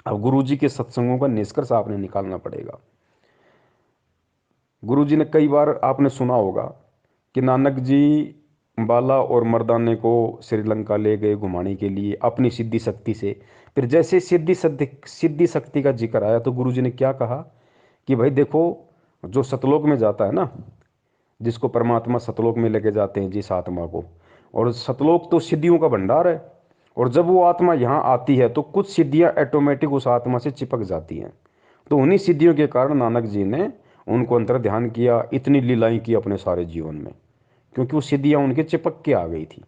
अब गुरु जी के सत्संगों का निष्कर्ष आपने निकालना पड़ेगा। गुरु जी ने कई बार आपने सुना होगा कि नानक जी बाला और मर्दाने को श्रीलंका ले गए घुमाने के लिए अपनी सिद्धि शक्ति से। फिर जैसे सिद्धि शक्ति का जिक्र आया तो गुरु जी ने क्या कहा कि भाई देखो, जो सतलोक में जाता है ना, जिसको परमात्मा सतलोक में लेके जाते हैं जिस आत्मा को, और सतलोक तो सिद्धियों का भंडार है, और जब वो आत्मा यहाँ आती है तो कुछ सिद्धियाँ ऑटोमेटिक उस आत्मा से चिपक जाती हैं। तो उन्हीं सिद्धियों के कारण नानक जी ने उनको अंतर ध्यान किया, इतनी लीलाएं की अपने सारे जीवन में, क्योंकि वो सिद्धियाँ उनके चिपक के आ गई थी।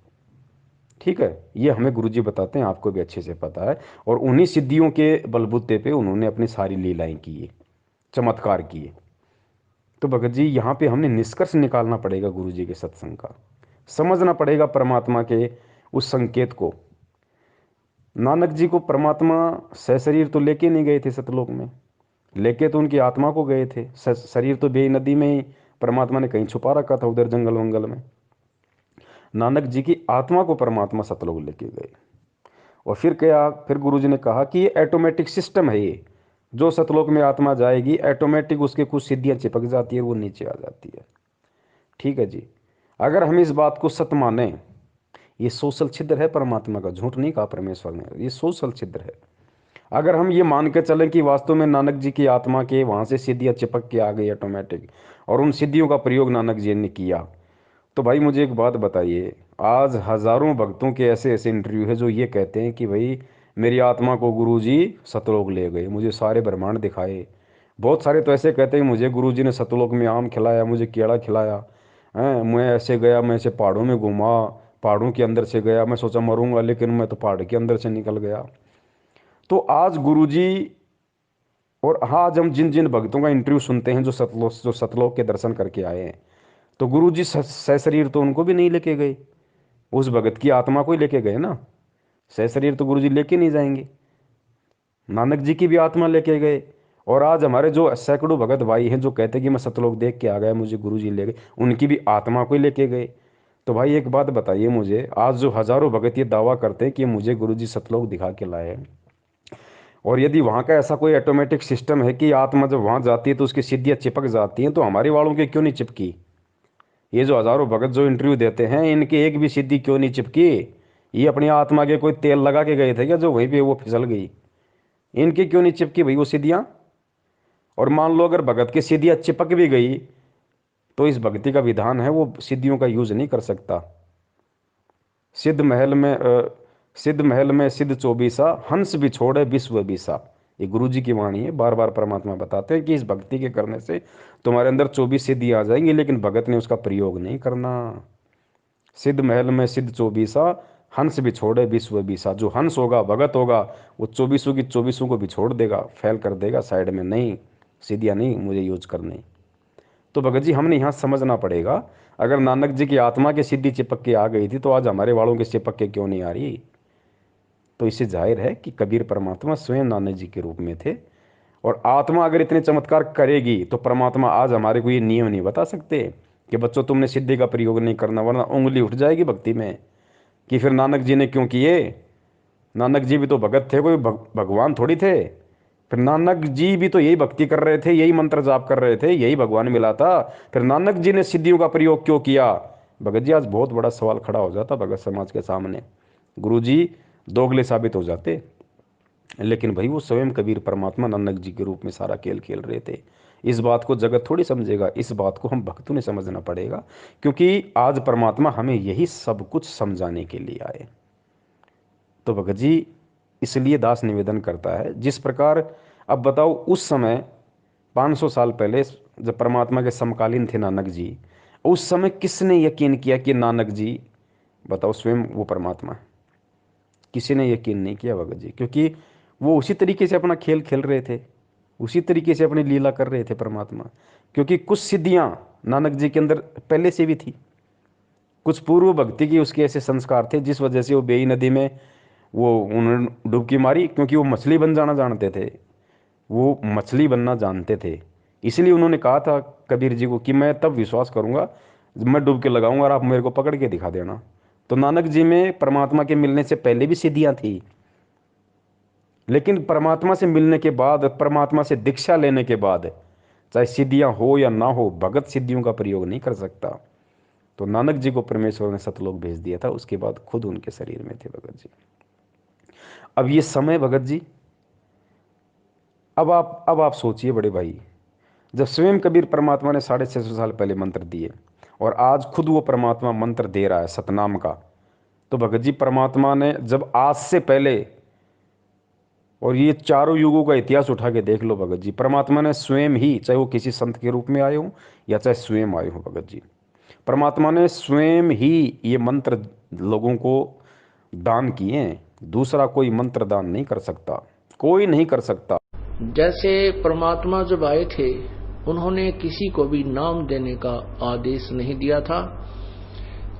ठीक है, ये हमें गुरुजी बताते हैं, आपको भी अच्छे से पता है। और उन्हीं सिद्धियों के बलबूते पे उन्होंने अपनी सारी लीलाएं की, चमत्कार किए। तो भगत जी यहाँ पे हमने निष्कर्ष निकालना पड़ेगा गुरु जी के सत्संग का, समझना पड़ेगा परमात्मा के उस संकेत को। नानक जी को परमात्मा सशरीर तो लेके नहीं गए थे सतलोक में, लेके तो उनकी आत्मा को गए थे। शरीर तो बेई नदी में ही परमात्मा ने कहीं छुपा रखा था, उधर जंगल वंगल में। नानक जी की आत्मा को परमात्मा सतलोक लेके गए। और फिर क्या, फिर गुरु जी ने कहा कि ये ऑटोमेटिक सिस्टम है, ये जो सतलोक में आत्मा जाएगी ऑटोमेटिक उसके कुछ सिद्धियां चिपक जाती है, वो नीचे आ जाती है। ठीक है जी, अगर हम इस बात को सत्य माने, ये सोशल छिद्र है परमात्मा का, झूठ नहीं कहा परमेश्वर ने, ये सोशल छिद्र है। अगर हम ये मान के चलें कि वास्तव में नानक जी की आत्मा के वहाँ से सिद्धियाँ चिपक के आ गई ऑटोमेटिक, और उन सिद्धियों का प्रयोग नानक जी ने किया, तो भाई मुझे एक बात बताइए, आज हजारों भक्तों के ऐसे ऐसे इंटरव्यू है जो ये कहते हैं कि भाई मेरी आत्मा को गुरुजी सतलोक ले गए, मुझे सारे ब्रह्मांड दिखाए। बहुत सारे तो ऐसे कहते हैं मुझे गुरुजी ने सतलोक में आम खिलाया, मुझे केला खिलाया, हैं, मैं ऐसे गया, मैं ऐसे पहाड़ों में घूमा, पहाड़ों के अंदर से गया, मैं सोचा मरूंगा लेकिन मैं तो पहाड़ के अंदर से निकल गया। तो आज गुरुजी और हाँ, आज हम जिन जिन भक्तों का इंटरव्यू सुनते हैं जो सतलोक के दर्शन करके आए हैं, तो गुरुजी सशरीर तो उनको भी नहीं लेके गए, उस भगत की आत्मा को ही लेके गए ना। सशरीर तो गुरुजी लेके नहीं जाएंगे, नानक जी की भी आत्मा लेके गए। और आज हमारे जो सैकड़ों भगत भाई हैं जो कहते हैं कि मैं सतलोक देख के आ गया, मुझे गुरुजी ले गए, उनकी भी आत्मा को ही लेके गए। तो भाई एक बात बताइए मुझे, आज जो हजारों भगत ये दावा करते हैं कि मुझे गुरुजी सतलोक दिखा के लाए हैं, और यदि वहाँ का ऐसा कोई ऑटोमेटिक सिस्टम है कि आत्मा जब वहाँ जाती है तो उसकी सिद्धियाँ चिपक जाती हैं, तो हमारे वालों की क्यों नहीं चिपकी? ये जो हजारों भगत जो इंटरव्यू देते हैं, इनकी एक भी सिद्धि क्यों नहीं चिपकी? ये अपनी आत्मा के कोई तेल लगा के गए थे क्या जो वहीं पे वो फिसल गई? इनकी क्यों नहीं चिपकी भाई वो सिद्धियाँ? और मान लो अगर भगत की सिद्धियाँ चिपक भी गई तो इस भक्ति का विधान है वो सिद्धियों का यूज नहीं कर सकता। सिद्ध महल में सिद्ध चौबीसा, हंस भी छोड़े विश्व बीसा। ये गुरु जी की वाणी है, बार बार परमात्मा बताते हैं कि इस भक्ति के करने से तुम्हारे अंदर 24 सिद्धि आ जाएंगी, लेकिन भगत ने उसका प्रयोग नहीं करना। सिद्ध महल में सिद्ध चौबीसा, हंस भी छोड़े विश्व बीसा। जो हंस होगा, भगत होगा, वो 24 की 24 को भी छोड़ देगा, फैल कर देगा साइड में, नहीं सिद्धियाँ नहीं मुझे यूज करनी। तो भगत जी हमने यहाँ समझना पड़ेगा, अगर नानक जी की आत्मा की सिद्धि चिपक के आ गई थी तो आज हमारे वालों की चिपक के क्यों नहीं आ रही? तो इससे जाहिर है कि कबीर परमात्मा स्वयं नानक जी के रूप में थे। और आत्मा अगर इतने चमत्कार करेगी तो परमात्मा आज हमारे को ये नियम नहीं बता सकते कि बच्चों तुमने सिद्धि का प्रयोग नहीं करना, वरना उंगली उठ जाएगी भक्ति में कि फिर नानक जी ने क्यों किए। नानक जी भी तो भगत थे, कोई भगवान थोड़ी थे। फिर नानक जी भी तो यही भक्ति कर रहे थे, यही मंत्र जाप कर रहे थे, यही भगवान मिला था, फिर नानक जी ने सिद्धियों का प्रयोग क्यों किया? भगत जी आज बहुत बड़ा सवाल खड़ा हो जाता भगत समाज के सामने, गुरु जी दोगले साबित हो जाते। लेकिन भाई वो स्वयं कबीर परमात्मा नानक जी के रूप में सारा खेल खेल रहे थे। इस बात को जगत थोड़ी समझेगा, इस बात को हम भक्तों ने समझना पड़ेगा, क्योंकि आज परमात्मा हमें यही सब कुछ समझाने के लिए आए। तो भगत जी इसलिए दास निवेदन करता है, जिस प्रकार अब बताओ उस समय 500 साल पहले जब परमात्मा के समकालीन थे नानक जी, उस समय किसने यकीन किया कि नानक जी, बताओ, स्वयं वो परमात्मा है? किसी ने यकीन नहीं किया भगत जी, क्योंकि वो उसी तरीके से अपना खेल खेल रहे थे, उसी तरीके से अपनी लीला कर रहे थे परमात्मा। क्योंकि कुछ सिद्धियां नानक जी के अंदर पहले से भी थी, कुछ पूर्व भक्ति की उसके ऐसे संस्कार थे जिस वजह से वो बेई नदी में वो उन्होंने डुबकी मारी, क्योंकि वो मछली बन जाना जानते थे, वो मछली बनना जानते थे। इसलिए उन्होंने कहा था कबीर जी को कि मैं तब विश्वास करूंगा जब मैं डुबकी लगाऊंगा और आप मेरे को पकड़ के दिखा देना। तो नानक जी में परमात्मा के मिलने से पहले भी सिद्धियां थी, लेकिन परमात्मा से मिलने के बाद, परमात्मा से दीक्षा लेने के बाद, चाहे सिद्धियां हो या ना हो, भगत सिद्धियों का प्रयोग नहीं कर सकता। तो नानक जी को परमेश्वर ने सतलोक भेज दिया था, उसके बाद खुद उनके शरीर में थे भगत जी। अब ये समय भगत जी, अब आप सोचिए बड़े भाई, जब स्वयं कबीर परमात्मा ने 650 साल पहले मंत्र दिए और आज खुद वो परमात्मा मंत्र दे रहा है सतनाम का, तो भगत जी परमात्मा ने जब आज से पहले, और ये चारों युगों का इतिहास उठा के देख लो भगत जी, परमात्मा ने स्वयं ही, चाहे वो किसी संत के रूप में आए हो या चाहे स्वयं आए हो भगत जी, परमात्मा ने स्वयं ही ये मंत्र लोगों को दान किए हैं। दूसरा कोई मंत्र दान नहीं कर सकता, कोई नहीं कर सकता। जैसे परमात्मा जब आए थे उन्होंने किसी को भी नाम देने का आदेश नहीं दिया था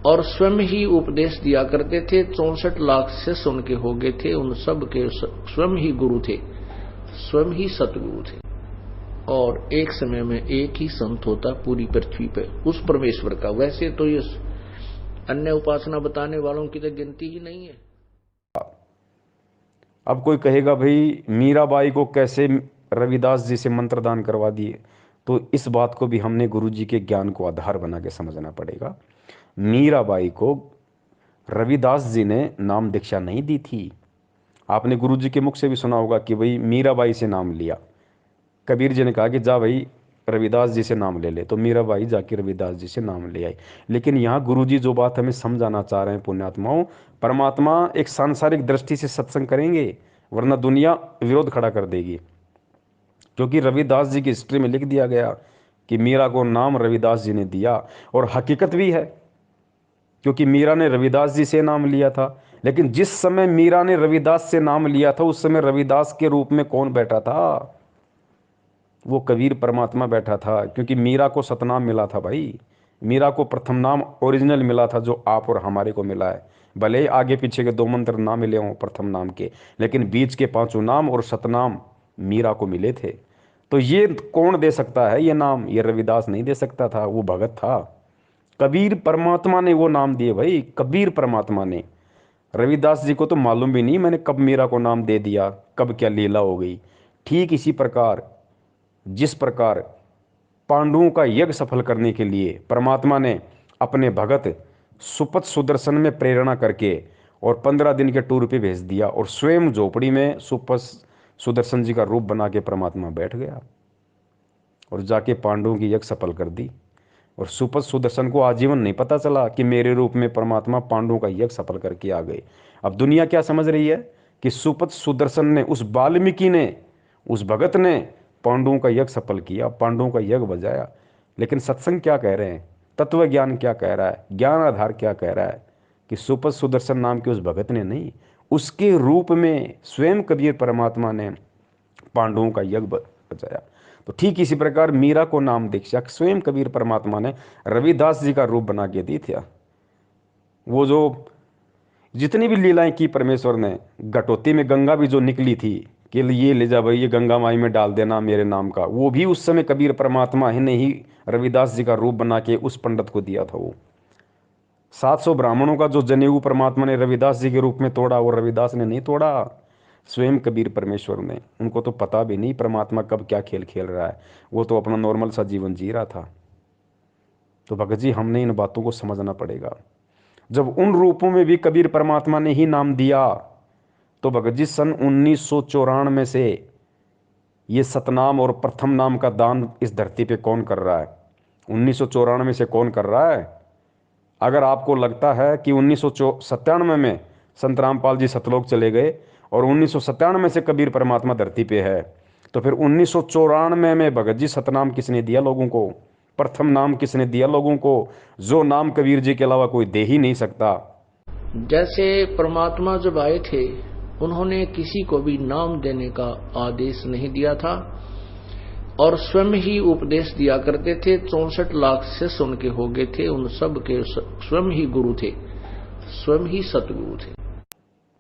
और स्वयं ही उपदेश दिया करते थे। 64 लाख शिष्य उनके हो गए थे, उन सब के स्वयं ही गुरु थे, स्वयं ही सतगुरु थे। और एक समय में एक ही संत होता पूरी पृथ्वी पे उस परमेश्वर का। वैसे तो ये अन्य उपासना बताने वालों की तो गिनती ही नहीं है। अब कोई कहेगा भाई मीराबाई को कैसे रविदास जी से मंत्र दान करवा दिए, तो इस बात को भी हमने गुरु जी के ज्ञान को आधार बना के समझना पड़ेगा। मीराबाई को रविदास जी ने नाम दीक्षा नहीं दी थी। आपने गुरु जी के मुख से भी सुना होगा कि भाई मीराबाई से नाम लिया, कबीर जी ने कहा कि जा भाई रविदास जी से नाम ले ले, तो मीराबाई जाके रविदास जी से नाम ले आई। लेकिन यहाँ गुरु जी जो बात हमें समझाना चाह रहे हैं पुण्यात्माओं, परमात्मा एक सांसारिक दृष्टि से सत्संग करेंगे, वरना दुनिया विरोध खड़ा कर देगी। क्योंकि रविदास जी की हिस्ट्री में लिख दिया गया कि मीरा को नाम रविदास जी ने दिया, और हकीकत भी है। क्योंकि मीरा ने रविदास जी से नाम लिया था। लेकिन जिस समय मीरा ने रविदास से नाम लिया था उस समय रविदास के रूप में कौन बैठा था? वो कबीर परमात्मा बैठा था, क्योंकि मीरा को सतनाम मिला था भाई। मीरा को प्रथम नाम ओरिजिनल मिला था, जो आप और हमारे को मिला है। भले ही आगे पीछे के 2 मंत्र ना मिले हों प्रथम नाम के, लेकिन बीच के 5 नाम और सतनाम मीरा को मिले थे। तो ये कौन दे सकता है ये नाम? ये रविदास नहीं दे सकता था, वो भगत था। कबीर परमात्मा ने वो नाम दिए भाई, कबीर परमात्मा ने। रविदास जी को तो मालूम भी नहीं मैंने कब मीरा को नाम दे दिया, कब क्या लीला हो गई। ठीक इसी प्रकार जिस प्रकार पांडवों का यज्ञ सफल करने के लिए परमात्मा ने अपने भगत सुपथ सुदर्शन में प्रेरणा करके और 15 दिन के टूर पे भेज दिया, और स्वयं झोपड़ी में सुपथ सुदर्शन जी का रूप बना के परमात्मा बैठ गया और जाके पांडवों की यज्ञ सफल कर दी। और सुपथ सुदर्शन को आजीवन नहीं पता चला कि मेरे रूप में परमात्मा पांडवों का यज्ञ सफल करके आ गए। अब दुनिया क्या समझ रही है कि सुपथ सुदर्शन ने, उस वाल्मीकि ने, उस भगत ने पांडवों का यज्ञ सफल किया, पांडवों का यज्ञ बजाया। लेकिन सत्संग क्या कह रहे हैं, तत्व ज्ञान क्या कह रहा है, ज्ञान आधार क्या कह रहा है कि सुपथ सुदर्शन नाम के उस भगत ने नहीं, उसके रूप में स्वयं कबीर परमात्मा ने पांडवों का यज्ञ बजाया। तो ठीक इसी प्रकार मीरा को नाम दीक्षा स्वयं कबीर परमात्मा ने रविदास जी का रूप बना के दी थी। वो जो जितनी भी लीलाएं की परमेश्वर ने, घटोती में गंगा भी जो निकली थी कि ये ले जा भाई, ये गंगा माई में डाल देना मेरे नाम का, वो भी उस समय कबीर परमात्मा ही ने ही रविदास जी का रूप बना के उस पंडित को दिया था। वो 700 ब्राह्मणों का जो जनेऊ परमात्मा ने रविदास जी के रूप में तोड़ा, वो रविदास ने नहीं तोड़ा, स्वयं कबीर परमेश्वर ने। उनको तो पता भी नहीं परमात्मा कब क्या खेल खेल रहा है, वो तो अपना नॉर्मल सा जीवन जी रहा था। तो भगत जी हमने इन बातों को समझना पड़ेगा। जब उन रूपों में भी कबीर परमात्मा ने ही नाम दिया, तो भगत जी सन 1994 से ये सतनाम और प्रथम नाम का दान इस धरती पे कौन कर रहा है? 1994 से कौन कर रहा है? अगर आपको लगता है कि 1997 में संत रामपाल जी सतलोक चले गए और 1997 से कबीर परमात्मा धरती पे है, तो फिर 1994 में भगत जी सतनाम किसने दिया लोगों को? प्रथम नाम किसने दिया लोगों को, जो नाम कबीर जी के अलावा कोई दे ही नहीं सकता? जैसे परमात्मा जब आए थे उन्होंने किसी को भी नाम देने का आदेश नहीं दिया था और स्वयं ही उपदेश दिया करते थे। 64 लाख शिष्य उनके हो गए थे, उन सब के स्वयं ही गुरु थे, स्वयं ही सतगुरु थे।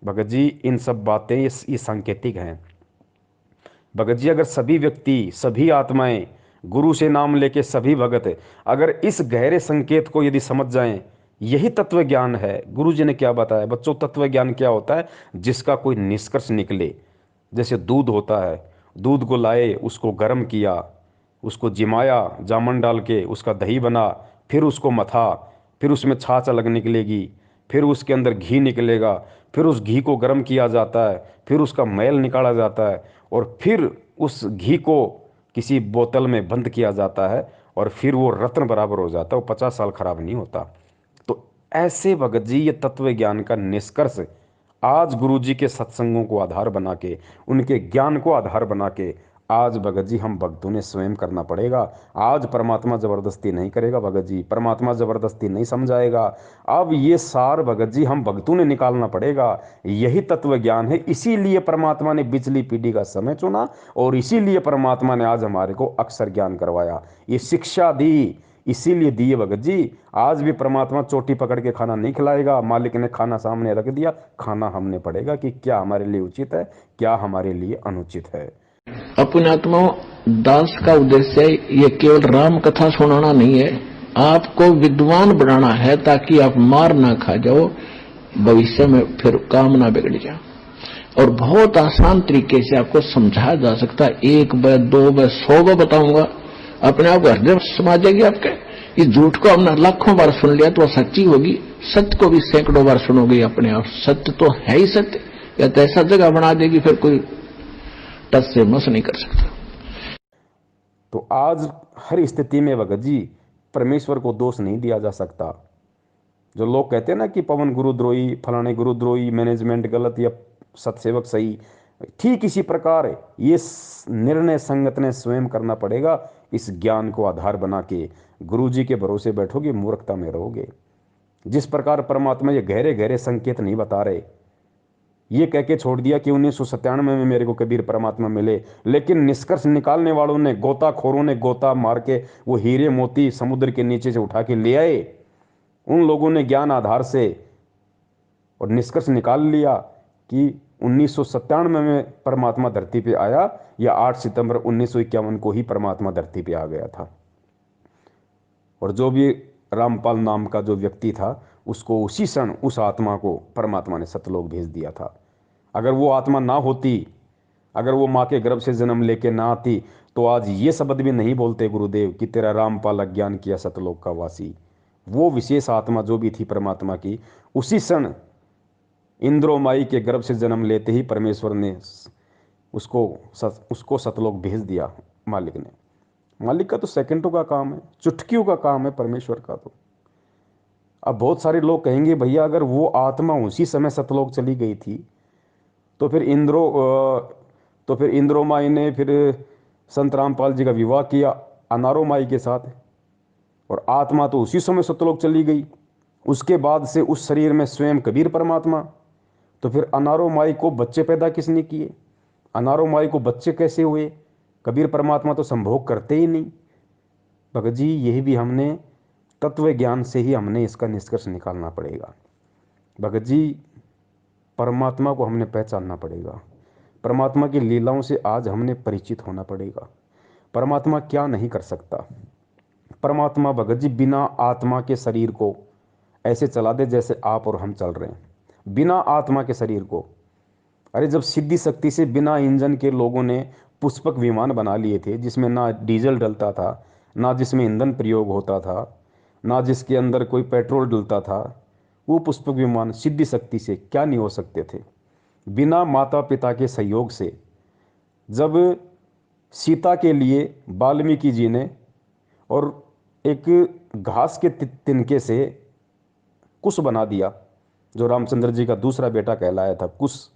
भगत जी इन सब बातें ये सांकेतिक हैं। भगत जी अगर सभी व्यक्ति, सभी आत्माएं गुरु से नाम लेके सभी भगत अगर इस गहरे संकेत को यदि समझ जाएं, यही तत्व ज्ञान है। गुरु जी ने क्या बताया बच्चों? तत्व ज्ञान क्या होता है? जिसका कोई निष्कर्ष निकले। जैसे दूध होता है, दूध को लाए, उसको गर्म किया, उसको जिमाया जामन डाल के, उसका दही बना, फिर उसको मथा, फिर उसमें छाछ अलग निकलेगी, फिर उसके अंदर घी निकलेगा, फिर उस घी को गर्म किया जाता है, फिर उसका मैल निकाला जाता है, और फिर उस घी को किसी बोतल में बंद किया जाता है, और फिर वो रत्न बराबर हो जाता है, वो 50 साल खराब नहीं होता। तो ऐसे भगत जी ये तत्व ज्ञान का निष्कर्ष आज गुरु जी के सत्संगों को आधार बना के, उनके ज्ञान को आधार बना के आज भगत जी हम भक्तों ने स्वयं करना पड़ेगा। आज परमात्मा जबरदस्ती नहीं करेगा भगत जी, परमात्मा जबरदस्ती नहीं समझाएगा। अब ये सार भगत जी हम भक्तों ने निकालना पड़ेगा। यही तत्व ज्ञान है, इसीलिए परमात्मा ने बिजली पीढ़ी का समय चुना और इसीलिए परमात्मा ने आज हमारे को अक्षर ज्ञान करवाया, ये शिक्षा दी, इसीलिए दिए भगत जी। आज भी परमात्मा चोटी पकड़ के खाना नहीं खिलाएगा, मालिक ने खाना सामने रख दिया, खाना हमने पड़ेगा कि क्या हमारे लिए उचित है, क्या हमारे लिए अनुचित है। अपने आत्माओं, दास का उद्देश्य ये केवल राम कथा सुनाना नहीं है, आपको विद्वान बनाना है ताकि आप मार ना खा जाओ, भविष्य में फिर काम ना बिगड़ जाए। और बहुत आसान तरीके से आपको समझाया जा सकता है। 1 बार 2 बार 100 बार बताऊंगा, अपने आप हृदय समा जाएगी आपके। इस झूठ को हमने लाखों बार सुन लिया तो सच्ची होगी, सत्य को भी सैकड़ों बार सुनोगे अपने आप। सत्य तो है ही सत्य, या तो ऐसा जगह बना देगी फिर कोई टच से मस नहीं कर सकता। तो आज हर स्थिति में भगत जी परमेश्वर को दोष नहीं दिया जा सकता। जो लोग कहते हैं ना कि पवन गुरुद्रोही, फलाने गुरुद्रोही, मैनेजमेंट गलत या सत्सेवक सही, ठीक इसी प्रकार ये निर्णय संगत ने स्वयं करना पड़ेगा। इस ज्ञान को आधार बना के गुरु जी के भरोसे बैठोगे, मूर्खता में रहोगे। जिस प्रकार परमात्मा ये गहरे गहरे संकेत नहीं बता रहे, ये कह के छोड़ दिया कि 1997 में मेरे को कबीर परमात्मा मिले, लेकिन निष्कर्ष निकालने वालों ने, गोताखोरों ने गोता मार के वो हीरे मोती समुद्र के नीचे से उठा के ले आए। उन लोगों ने ज्ञान आधार से और निष्कर्ष निकाल लिया कि 1997 में परमात्मा धरती पे आया, या 8 सितंबर 1951 को ही परमात्मा धरती पे आ गया था। और जो भी रामपाल नाम का जो व्यक्ति था, उसको उसी क्षण उस आत्मा को परमात्मा ने सतलोक भेज दिया था। अगर वो आत्मा ना होती, अगर वो माँ के गर्भ से जन्म लेके ना आती, तो आज ये शब्द भी नहीं बोलते गुरुदेव कि तेरा रामपाल अज्ञान किया सतलोक का वासी। वो विशेष आत्मा जो भी थी परमात्मा की, उसी क्षण इंद्रो माई के गर्भ से जन्म लेते ही परमेश्वर ने उसको सतलोक भेज दिया। मालिक का तो सेकंडों का काम है, चुटकियों का काम है परमेश्वर का। तो अब बहुत सारे लोग कहेंगे भैया अगर वो आत्मा उसी समय सतलोक चली गई थी, तो फिर इंद्रो माई ने फिर संत रामपाल जी का विवाह किया अनारो माई के साथ, और आत्मा तो उसी समय सतलोक चली गई। उसके बाद से उस शरीर में स्वयं कबीर परमात्मा, तो फिर अनारो माई को बच्चे पैदा किसने किए? अनारो माई को बच्चे कैसे हुए? कबीर परमात्मा तो संभोग करते ही नहीं। भगत जी, यही भी हमने तत्व ज्ञान से ही हमने इसका निष्कर्ष निकालना पड़ेगा। भगत जी, परमात्मा को हमने पहचानना पड़ेगा, परमात्मा की लीलाओं से आज हमने परिचित होना पड़ेगा। परमात्मा क्या नहीं कर सकता। परमात्मा भगत जी बिना आत्मा के शरीर को ऐसे चला दे जैसे आप और हम चल रहे हैं, बिना आत्मा के शरीर को। अरे जब सिद्धि शक्ति से बिना इंजन के लोगों ने पुष्पक विमान बना लिए थे, जिसमें ना डीजल डलता था, ना जिसमें ईंधन प्रयोग होता था, ना जिसके अंदर कोई पेट्रोल डलता था, वो पुष्पक विमान सिद्धि शक्ति से क्या नहीं हो सकते थे? बिना माता पिता के सहयोग से जब सीता के लिए वाल्मीकि जी ने और एक घास के तिनके से कुश बना दिया, जो रामचंद्र जी का दूसरा बेटा कहलाया था कुश,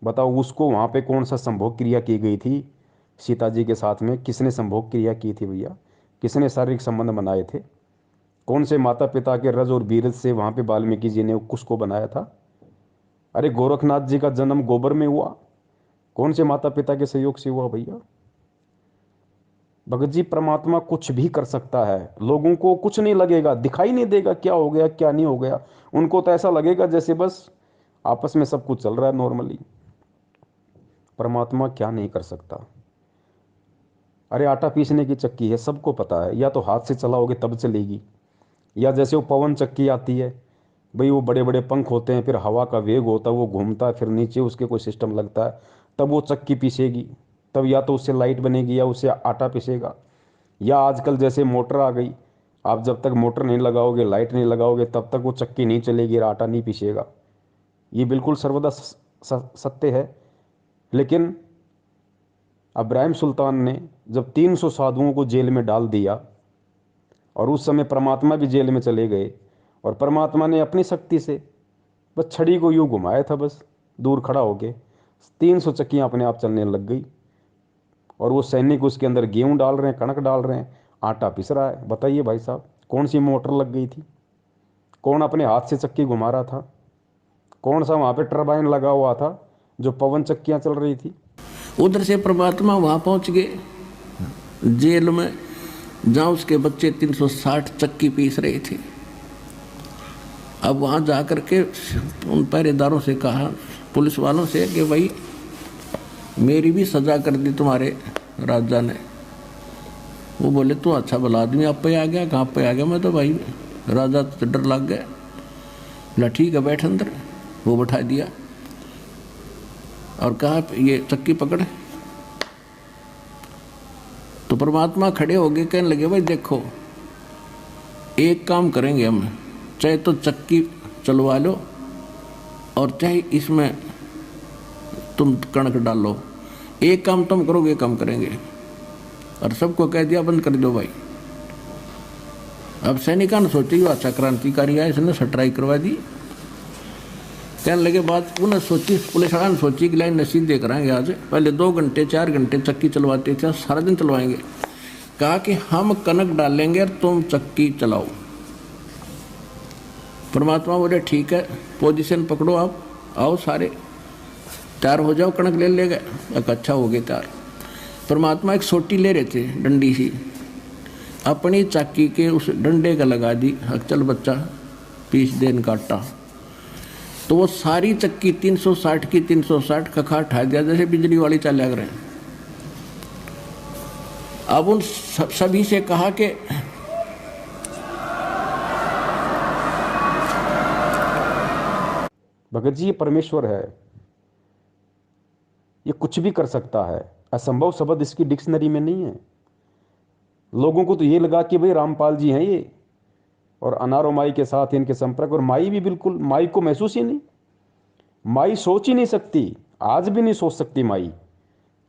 बताओ उसको वहाँ पे कौन सा संभोग क्रिया की गई थी? सीता जी के साथ में किसने संभोग क्रिया की थी भैया? किसने शारीरिक संबंध बनाए थे? कौन से माता पिता के रज और बीरज से वहाँ पे वाल्मीकि जी ने कुश को बनाया था? अरे गोरखनाथ जी का जन्म गोबर में हुआ, कौन से माता पिता के सहयोग से हुआ भैया? भगत जी, परमात्मा कुछ भी कर सकता है, लोगों को कुछ नहीं लगेगा, दिखाई नहीं देगा क्या हो गया क्या नहीं हो गया। उनको तो ऐसा लगेगा जैसे बस आपस में सब कुछ चल रहा है नॉर्मली। परमात्मा क्या नहीं कर सकता। अरे आटा पीसने की चक्की है, सबको पता है, या तो हाथ से चलाओगे तब चलेगी, या जैसे वो पवन चक्की आती है भाई, वो बड़े बड़े पंख होते हैं, फिर हवा का वेग होता है, वो घूमता है, फिर नीचे उसके कोई सिस्टम लगता है, तब वो चक्की पीसेगी, तब या तो उससे लाइट बनेगी या उससे आटा पीसेगा। या आजकल जैसे मोटर आ गई, आप जब तक मोटर नहीं लगाओगे, लाइट नहीं लगाओगे, तब तक वो चक्की नहीं चलेगी, आटा नहीं पीसेगा। ये बिल्कुल सर्वदा सत्य है। लेकिन इब्राहिम सुल्तान ने जब 300 साधुओं को जेल में डाल दिया, और उस समय परमात्मा भी जेल में चले गए, और परमात्मा ने अपनी शक्ति से बस छड़ी को यूँ घुमाया था, बस दूर खड़ा होके 300 चक्कियाँ अपने आप चलने लग गई, और वो सैनिक उसके अंदर गेहूँ डाल रहे हैं, कणक डाल रहे हैं, आटा पिस रहा है। बताइए भाई साहब, कौन सी मोटर लग गई थी? कौन अपने हाथ से चक्की घुमा रहा था? कौन सा वहाँ पे टरबाइन लगा हुआ था जो पवन चक्कियाँ चल रही थी? उधर से परमात्मा वहां पहुंच गए जेल में, जहां उसके बच्चे 360 चक्की पीस रहे थे। अब वहां जाकर के उन पहरेदारों से कहा, पुलिस वालों से, कि भाई मेरी भी सजा कर दी तुम्हारे राजा ने। वो बोले तू अच्छा भला आदमी, आप पे आ गया? कहाँ पे आ गया? मैं तो भाई राजा तो डर लग गया। बोला ठीक है बैठ अंदर। वो बैठा दिया और कहा ये चक्की पकड़। तो परमात्मा खड़े हो गए, कहने लगे भाई देखो, एक काम करेंगे हम, चाहे तो चक्की चलवा लो और चाहे इसमें तुम कणक डालो, एक काम तुम करोगे, काम करेंगे। और सबको कह दिया बंद कर दो भाई। अब सैनिकान सोचे अच्छा क्रांतिकारी है, इसने सट्राई करवा दी। कहने लगे बात उन्हें सोची, पुलिस वाला ने सोची कि लाइन नसीब दे कराएंगे आज। पहले 2 घंटे 4 घंटे चक्की चलवाते थे, सारा दिन चलवाएंगे। कहा कि हम कनक डालेंगे और तुम चक्की चलाओ। परमात्मा बोले ठीक है, पोजीशन पकड़ो, आप आओ सारे, तैयार हो जाओ, कणक ले गए। एक अच्छा हो गए तैयार। परमात्मा एक सोटी ले रहे थे, डंडी सी, अपनी चाकी के उस डंडे का लगा दी, चल बच्चा पीस देन काटा। तो वो सारी चक्की 360 की 360 खखा उठा दिया, जैसे बिजली वाली चल रहे हैं। अब उन सभी से कहा कि भगत जी, ये परमेश्वर है, ये कुछ भी कर सकता है, असंभव शब्द इसकी डिक्शनरी में नहीं है। लोगों को तो ये लगा कि भाई रामपाल जी हैं ये, और अनारो माई के साथ इनके संपर्क, और माई भी बिल्कुल, माई को महसूस ही नहीं, माई सोच ही नहीं सकती, आज भी नहीं सोच सकती माई।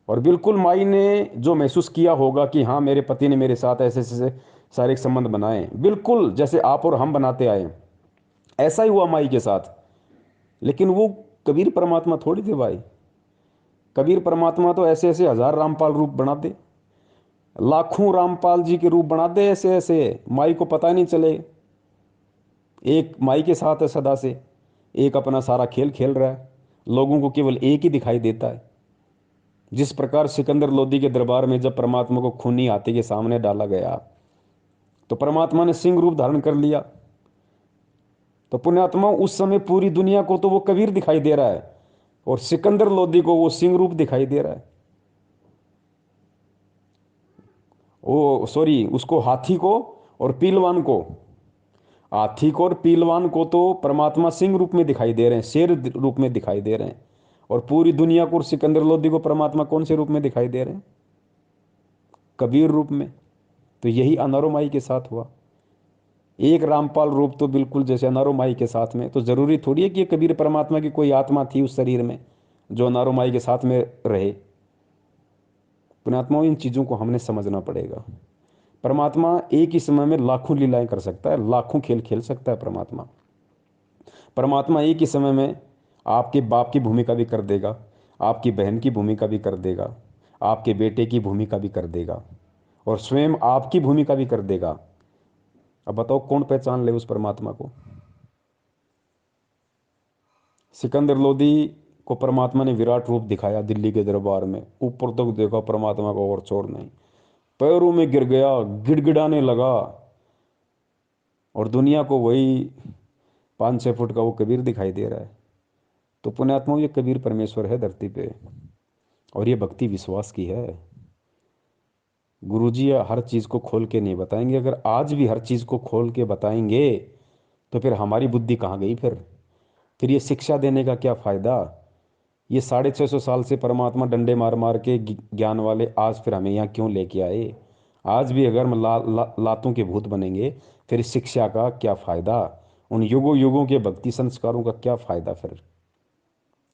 और बिल्कुल माई ने जो महसूस किया होगा कि हाँ मेरे पति ने मेरे साथ ऐसे ऐसे शारीरिक संबंध बनाए, बिल्कुल जैसे आप और हम बनाते आए, ऐसा ही हुआ माई के साथ। लेकिन वो कबीर परमात्मा थोड़ी थे भाई। कबीर परमात्मा तो ऐसे ऐसे हजार रामपाल रूप बना दे, लाखों रामपाल जी के रूप बना दे ऐसे ऐसे, माई को पता नहीं चले। एक माई के साथ है सदा से, एक अपना सारा खेल खेल रहा है, लोगों को केवल एक ही दिखाई देता है। जिस प्रकार सिकंदर लोदी के दरबार में जब परमात्मा को खूनी हाथी के सामने डाला गया तो परमात्मा ने सिंह रूप धारण कर लिया। तो पुण्यात्मा, उस समय पूरी दुनिया को तो वो कबीर दिखाई दे रहा है, और सिकंदर लोदी को वो सिंह रूप दिखाई दे रहा है। ओ सॉरी, उसको हाथी को और पीलवान को, हाथी को और पीलवान को तो परमात्मा सिंह रूप में दिखाई दे रहे हैं, शेर रूप में दिखाई दे रहे हैं। और पूरी दुनिया को और सिकंदर लोदी को परमात्मा कौन से रूप में दिखाई दे रहे हैं? कबीर रूप में। तो यही अनारो माई के साथ हुआ। एक रामपाल रूप तो बिल्कुल जैसे अनारो माई के साथ में, तो जरूरी थोड़ी है कि कबीर परमात्मा की कोई आत्मा थी उस शरीर में जो अनारो माई के साथ में रहे। पुण्यात्माओं, इन चीज़ों को हमने समझना पड़ेगा। परमात्मा एक ही समय में लाखों लीलाएं कर सकता है, लाखों खेल खेल सकता है परमात्मा। परमात्मा एक ही समय में आपके बाप की भूमिका भी कर देगा, आपकी बहन की भूमिका भी कर देगा, आपके बेटे की भूमिका भी कर देगा, और स्वयं आपकी भूमिका भी कर देगा। अब बताओ कौन पहचान ले उस परमात्मा को? सिकंदर लोदी को परमात्मा ने विराट रूप दिखाया दिल्ली के दरबार में, ऊपर तक देखा परमात्मा को और छोर नहीं, पैरों में गिर गया, गिड़गिड़ाने लगा, और दुनिया को वही 5-6 फुट का वो कबीर दिखाई दे रहा है। तो पुण्यात्माओं, ये कबीर परमेश्वर है धरती पे, और ये भक्ति विश्वास की है। गुरुजी हर चीज़ को खोल के नहीं बताएंगे। अगर आज भी हर चीज़ को खोल के बताएंगे तो फिर हमारी बुद्धि कहाँ गई? फिर ये शिक्षा देने का क्या फ़ायदा? ये 650 साल से परमात्मा डंडे मार मार के ज्ञान वाले आज फिर हमें यहाँ क्यों लेके आए? आज भी अगर हम लातों के भूत बनेंगे फिर इस शिक्षा का क्या फ़ायदा? उन युगों युगों के भक्ति संस्कारों का क्या फ़ायदा फिर?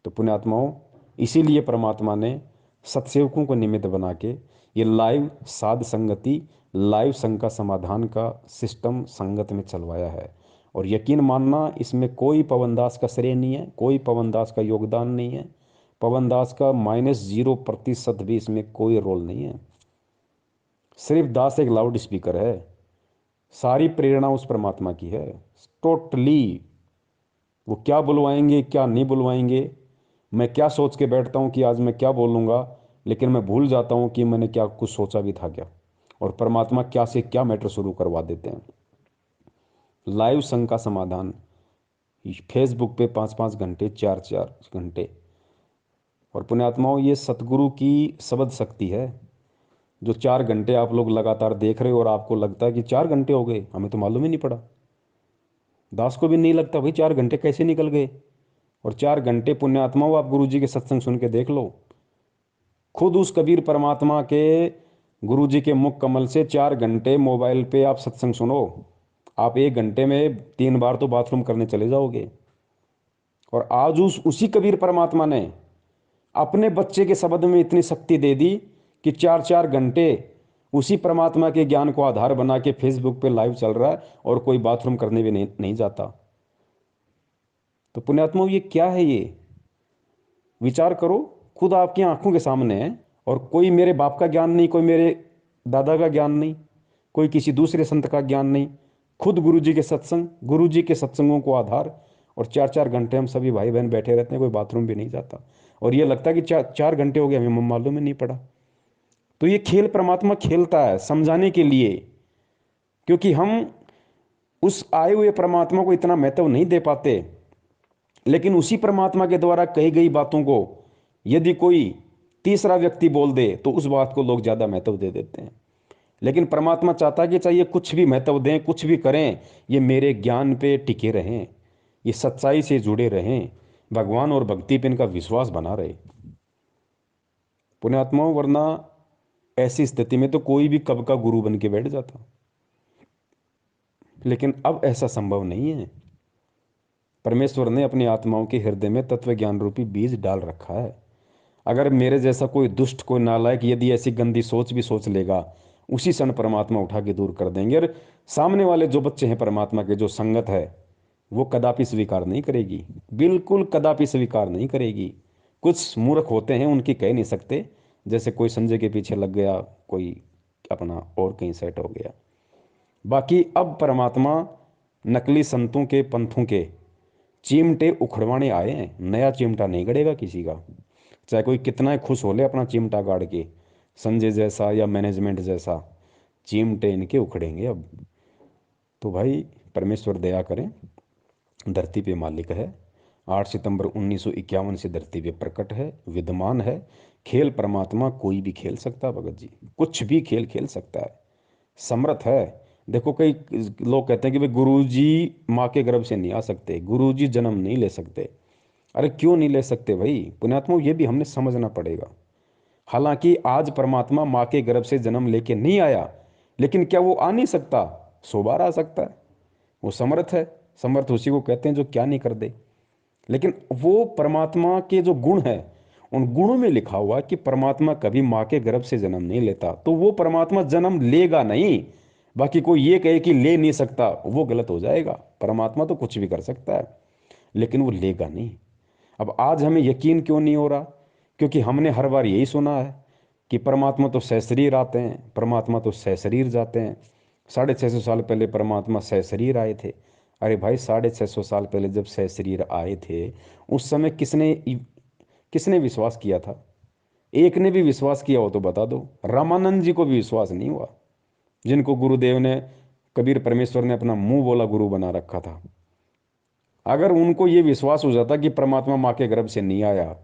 तो पुण्यात्माओं, इसीलिए परमात्मा ने सत्सेवकों को निमित्त बना के ये लाइव साध संगति, लाइव संघ का समाधान का सिस्टम संगत में चलवाया है। और यकीन मानना, इसमें कोई पवन दास का श्रेय नहीं है, कोई पवन दास का योगदान नहीं है, पवन दास का -0% भी इसमें कोई रोल नहीं है। सिर्फ दास एक लाउड स्पीकर है, सारी प्रेरणा उस परमात्मा की है टोटली। वो क्या बुलवाएंगे क्या नहीं बुलवाएंगे, मैं क्या सोच के बैठता हूँ कि आज मैं क्या बोलूँगा, लेकिन मैं भूल जाता हूँ कि मैंने क्या कुछ सोचा भी था क्या, और परमात्मा क्या से क्या मैटर शुरू करवा देते हैं। लाइव संघ का समाधान फेसबुक पे 5-5 घंटे, 4-4 घंटे। और पुण्यात्माओं, ये सतगुरु की शब्द शक्ति है। जो 4 घंटे आप लोग लगातार देख रहे हो और आपको लगता है कि 4 घंटे हो गए, हमें तो मालूम ही नहीं पड़ा, दास को भी नहीं लगता भाई 4 घंटे कैसे निकल गए। और 4 घंटे पुण्यात्माओं, आप गुरु जी के सत्संग सुन के देख लो, खुद उस कबीर परमात्मा के गुरु जी के मुख कमल से 4 घंटे मोबाइल पे आप सत्संग सुनो, आप 1 घंटे में 3 बार तो बाथरूम करने चले जाओगे। और आज उसी कबीर परमात्मा ने अपने बच्चे के शब्द में इतनी शक्ति दे दी कि 4-4 घंटे उसी परमात्मा के ज्ञान को आधार बना के फेसबुक पे लाइव चल रहा है, और कोई बाथरूम करने भी नहीं जाता। तो पुण्यात्माओं, ये क्या है? ये विचार करो, खुद आपकी आंखों के सामने है। और कोई मेरे बाप का ज्ञान नहीं, कोई मेरे दादा का ज्ञान नहीं, कोई किसी दूसरे संत का ज्ञान नहीं, खुद गुरु जी के सत्संग, गुरु जी के सत्संगों को आधार, और 4-4 घंटे हम सभी भाई बहन बैठे रहते हैं, कोई बाथरूम भी नहीं जाता, और ये लगता है कि 4 घंटे हो गए, हमें मालूम ही नहीं पड़ा। तो ये खेल परमात्मा खेलता है समझाने के लिए, क्योंकि हम उस आए हुए परमात्मा को इतना महत्व नहीं दे पाते, लेकिन उसी परमात्मा के द्वारा कही गई बातों को यदि कोई तीसरा व्यक्ति बोल दे तो उस बात को लोग ज़्यादा महत्व दे देते हैं। लेकिन परमात्मा चाहता है कि चाहिए कुछ भी महत्व दें, कुछ भी करें, ये मेरे ज्ञान पे टिके रहें, ये सच्चाई से जुड़े रहें, भगवान और भक्ति पे इनका विश्वास बना रहे पुण्यात्माओं। वरना ऐसी स्थिति में तो कोई भी कब का गुरु बन के बैठ जाता, लेकिन अब ऐसा संभव नहीं है। परमेश्वर ने अपनी आत्माओं के हृदय में तत्व ज्ञान रूपी बीज डाल रखा है। अगर मेरे जैसा कोई दुष्ट, कोई नालायक यदि ऐसी गंदी सोच भी सोच लेगा, उसी क्षण परमात्मा उठा के दूर कर देंगे। और सामने वाले जो बच्चे हैं परमात्मा के, जो संगत है, वो कदापि स्वीकार नहीं करेगी, बिल्कुल कदापि स्वीकार नहीं करेगी। कुछ मूर्ख होते हैं, उनकी कह नहीं सकते, जैसे कोई संजय के पीछे लग गया, कोई अपना और कहीं सेट हो गया। बाकी अब परमात्मा नकली संतों के, पंथों के चिमटे उखड़वाने आए हैं। नया चिमटा नहीं गड़ेगा किसी का, चाहे कोई कितना ही खुश हो ले अपना चिमटा गाड़ के, संजय जैसा या मैनेजमेंट जैसा, चिमटे इनके उखड़ेंगे अब। तो भाई परमेश्वर दया करें, धरती पे मालिक है। 8 सितंबर 1951 से धरती पे प्रकट है, विद्यमान है। खेल परमात्मा कोई भी खेल सकता है भगत जी, कुछ भी खेल खेल सकता है, समर्थ है। देखो कई लोग कहते हैं कि भाई गुरु जी माँ के गर्भ से नहीं आ सकते, गुरु जी जन्म नहीं ले सकते। अरे क्यों नहीं ले सकते भाई पुण्यात्मा, ये भी हमने समझना पड़ेगा। हालांकि आज परमात्मा माँ के गर्भ से जन्म लेके नहीं आया, लेकिन क्या वो आ नहीं सकता? 100 बार आ सकता है। वो समर्थ है, समर्थ उसी को कहते हैं जो क्या नहीं कर दे। लेकिन वो परमात्मा के जो गुण है, उन गुणों में लिखा हुआ कि परमात्मा कभी माँ के गर्भ से जन्म नहीं लेता, तो वो परमात्मा जन्म लेगा नहीं। बाकी कोई ये कहे कि ले नहीं सकता, वो गलत हो जाएगा। परमात्मा तो कुछ भी कर सकता है, लेकिन वो लेगा नहीं। अब आज हमें यकीन क्यों नहीं हो रहा? क्योंकि हमने हर बार यही सुना है कि परमात्मा तो सशरीर आते हैं, परमात्मा तो सशरीर जाते हैं। 650 साल पहले परमात्मा सशरीर आए थे। अरे भाई 650 साल पहले जब सशरीर आए थे, उस समय किसने किसने विश्वास किया था? एक ने भी विश्वास किया हो तो बता दो। रामानंद जी को भी विश्वास नहीं हुआ, जिनको गुरुदेव ने, कबीर परमेश्वर ने अपना मुंह बोला गुरु बना रखा था। अगर उनको ये विश्वास हो जाता कि परमात्मा माँ के गर्भ से नहीं आया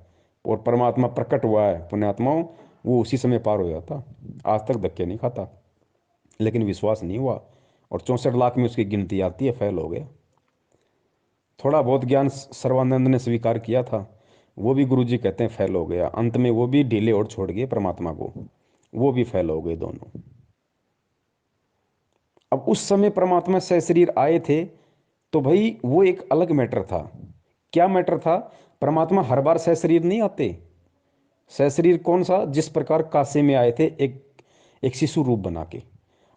और परमात्मा प्रकट हुआ है पुण्यात्माओं, वो उसी समय पार हो जाता, आज तक धक्के नहीं खाता। लेकिन विश्वास नहीं हुआ, और 64 लाख में उसकी गिनती आती है, फेल हो गया। थोड़ा बहुत ज्ञान सर्वानंद ने स्वीकार किया था, वो भी गुरु जी कहते हैं फेल हो गया। अंत में वो भी ढीले और छोड़ गए परमात्मा को, वो भी फेल हो गए दोनों। अब उस समय परमात्मा सशरीर आए थे तो भाई वो एक अलग मैटर था। क्या मैटर था? परमात्मा हर बार सशरीर नहीं आते। सशरीर कौन सा? जिस प्रकार काशी में आए थे एक शिशु रूप बना के।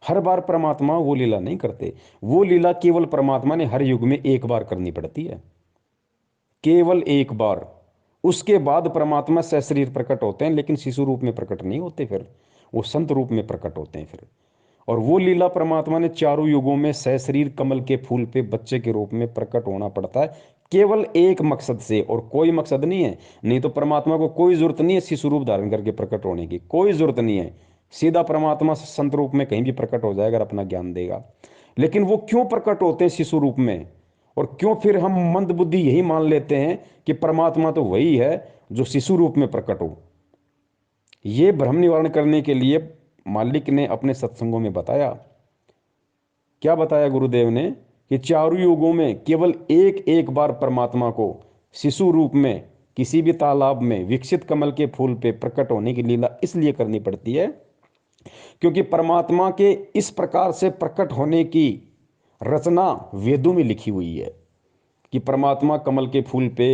हर बार परमात्मा वो लीला नहीं करते। वो लीला केवल परमात्मा ने हर युग में एक बार करनी पड़ती है, केवल एक बार। उसके बाद परमात्मा सशरीर प्रकट होते हैं, लेकिन शिशु रूप में प्रकट नहीं होते, फिर वो संत रूप में प्रकट होते हैं फिर। और वो लीला परमात्मा ने चारों युगों में सशरीर कमल के फूल पे बच्चे के रूप में प्रकट होना पड़ता है, केवल एक मकसद से, और कोई मकसद नहीं है। नहीं तो परमात्मा को कोई जरूरत नहीं है शिशु रूप धारण करके प्रकट होने की, कोई जरूरत नहीं है। सीधा परमात्मा संत रूप में कहीं भी प्रकट हो जाएगा, अपना ज्ञान देगा। लेकिन वो क्यों प्रकट होते हैं शिशु रूप में? और क्यों फिर हम मंद बुद्धि यही मान लेते हैं कि परमात्मा तो वही है जो शिशु रूप में प्रकट हो? ये भ्रम निवारण करने के लिए मालिक ने अपने सत्संगों में बताया। क्या बताया गुरुदेव ने? कि चारों युगों में केवल एक एक बार परमात्मा को शिशु रूप में किसी भी तालाब में विकसित कमल के फूल पे प्रकट होने की लीला इसलिए करनी पड़ती है क्योंकि परमात्मा के इस प्रकार से प्रकट होने की रचना वेदों में लिखी हुई है कि परमात्मा कमल के फूल पे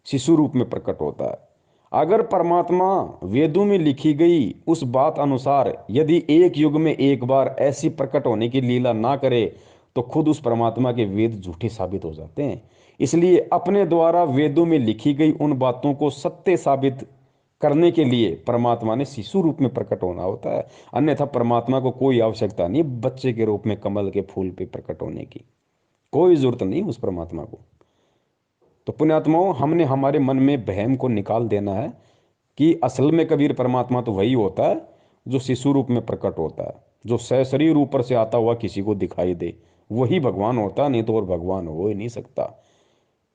शिशु रूप में प्रकट होता है। अगर परमात्मा वेदों में लिखी गई उस बात अनुसार यदि एक युग में एक बार ऐसी प्रकट होने की लीला ना करे तो खुद उस परमात्मा के वेद झूठे साबित हो जाते हैं। इसलिए अपने द्वारा वेदों में लिखी गई उन बातों को सत्य साबित करने के लिए परमात्मा ने शिशु रूप में प्रकट होना होता है, अन्यथा परमात्मा को कोई आवश्यकता नहीं बच्चे के रूप में कमल के फूल पे प्रकट होने की, कोई जरूरत नहीं उस परमात्मा को। तो पुण्यात्माओं, हमने हमारे मन में वहम को निकाल देना है कि असल में कबीर परमात्मा तो वही होता है जो शिशु रूप में प्रकट होता है, जो सशरीर ऊपर से आता हुआ किसी को दिखाई दे, वही भगवान होता, नहीं तो और भगवान हो ही नहीं सकता।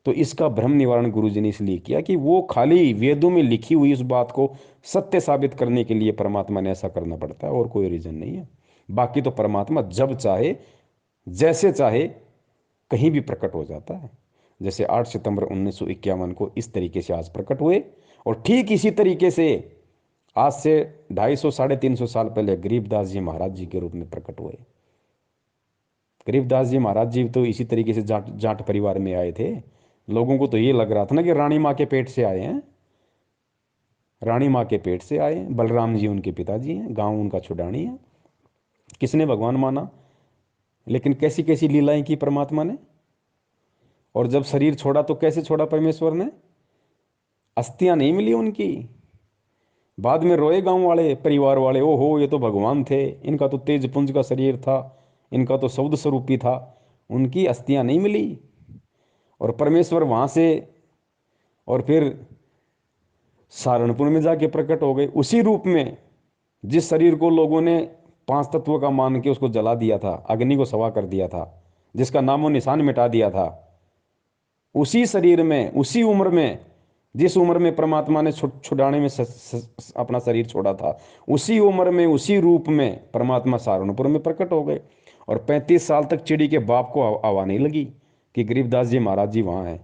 तो इसका भ्रम निवारण गुरु जी ने इसलिए किया कि वो खाली वेदों में लिखी हुई इस बात को सत्य साबित करने के लिए परमात्मा ने ऐसा करना पड़ता है, और कोई रीजन नहीं है। बाकी तो परमात्मा जब चाहे जैसे चाहे कहीं भी प्रकट हो जाता है। जैसे 8 सितंबर 1951 को इस तरीके से आज प्रकट हुए, और ठीक इसी तरीके से आज से 250 350 साल पहले गरीबदास जी महाराज जी के रूप में प्रकट हुए। गरीबदास जी महाराज जी तो इसी तरीके से जाट जाट परिवार में आए थे। लोगों को तो ये लग रहा था ना कि रानी माँ के पेट से आए हैं, रानी माँ के पेट से आए हैं। बलराम जी उनके पिताजी हैं, गांव उनका छुडानी है। किसने भगवान माना, लेकिन कैसी कैसी लीलाएं की परमात्मा ने। और जब शरीर छोड़ा तो कैसे छोड़ा परमेश्वर ने, अस्थियां नहीं मिली उनकी। बाद में रोए गांव वाले परिवार वाले, ओहो ये तो भगवान थे, इनका तो तेज पुंज का शरीर था, इनका तो शब्द स्वरूपी था, उनकी अस्थियां नहीं मिली। और परमेश्वर वहां से और फिर सहारनपुर में जाके प्रकट हो गए उसी रूप में जिस शरीर को लोगों ने 5 तत्वों का मान के उसको जला दिया था, अग्नि को सवा कर दिया था, जिसका नामो निशान मिटा दिया था। उसी शरीर में, उसी उम्र में, जिस उम्र में परमात्मा ने छुड़ाने में अपना शरीर छोड़ा था, उसी उम्र में उसी रूप में परमात्मा सहारनपुर में प्रकट हो गए। और 35 साल तक चिड़ी के बाप को हवा नहीं लगी कि गरीबदास जी महाराज जी वहां हैं।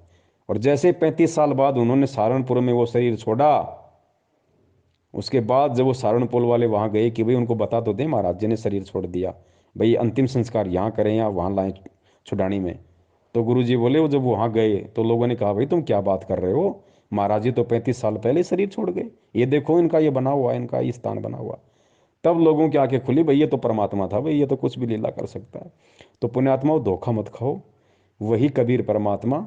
और जैसे 35 साल बाद उन्होंने सहारनपुर में वो शरीर छोड़ा, उसके बाद जब वो सहारनपुर वाले वहां गए कि भाई उनको बता तो दें महाराज जी ने शरीर छोड़ दिया, भाई अंतिम संस्कार यहाँ करें या वहां लाएं छुड़ानी में। तो गुरु जी बोले, वो जब वहां गए तो लोगों ने कहा भाई तुम क्या बात कर रहे हो, महाराज जी तो 35 साल पहले शरीर छोड़ गए, ये देखो इनका ये बना हुआ है, इनका ये स्थान बना हुआ। तब लोगों की आंखें खुली, भाई ये तो परमात्मा था, भाई ये तो कुछ भी लीला कर सकता है। तो पुण्यात्माओं, धोखा मत खाओ, वही कबीर परमात्मा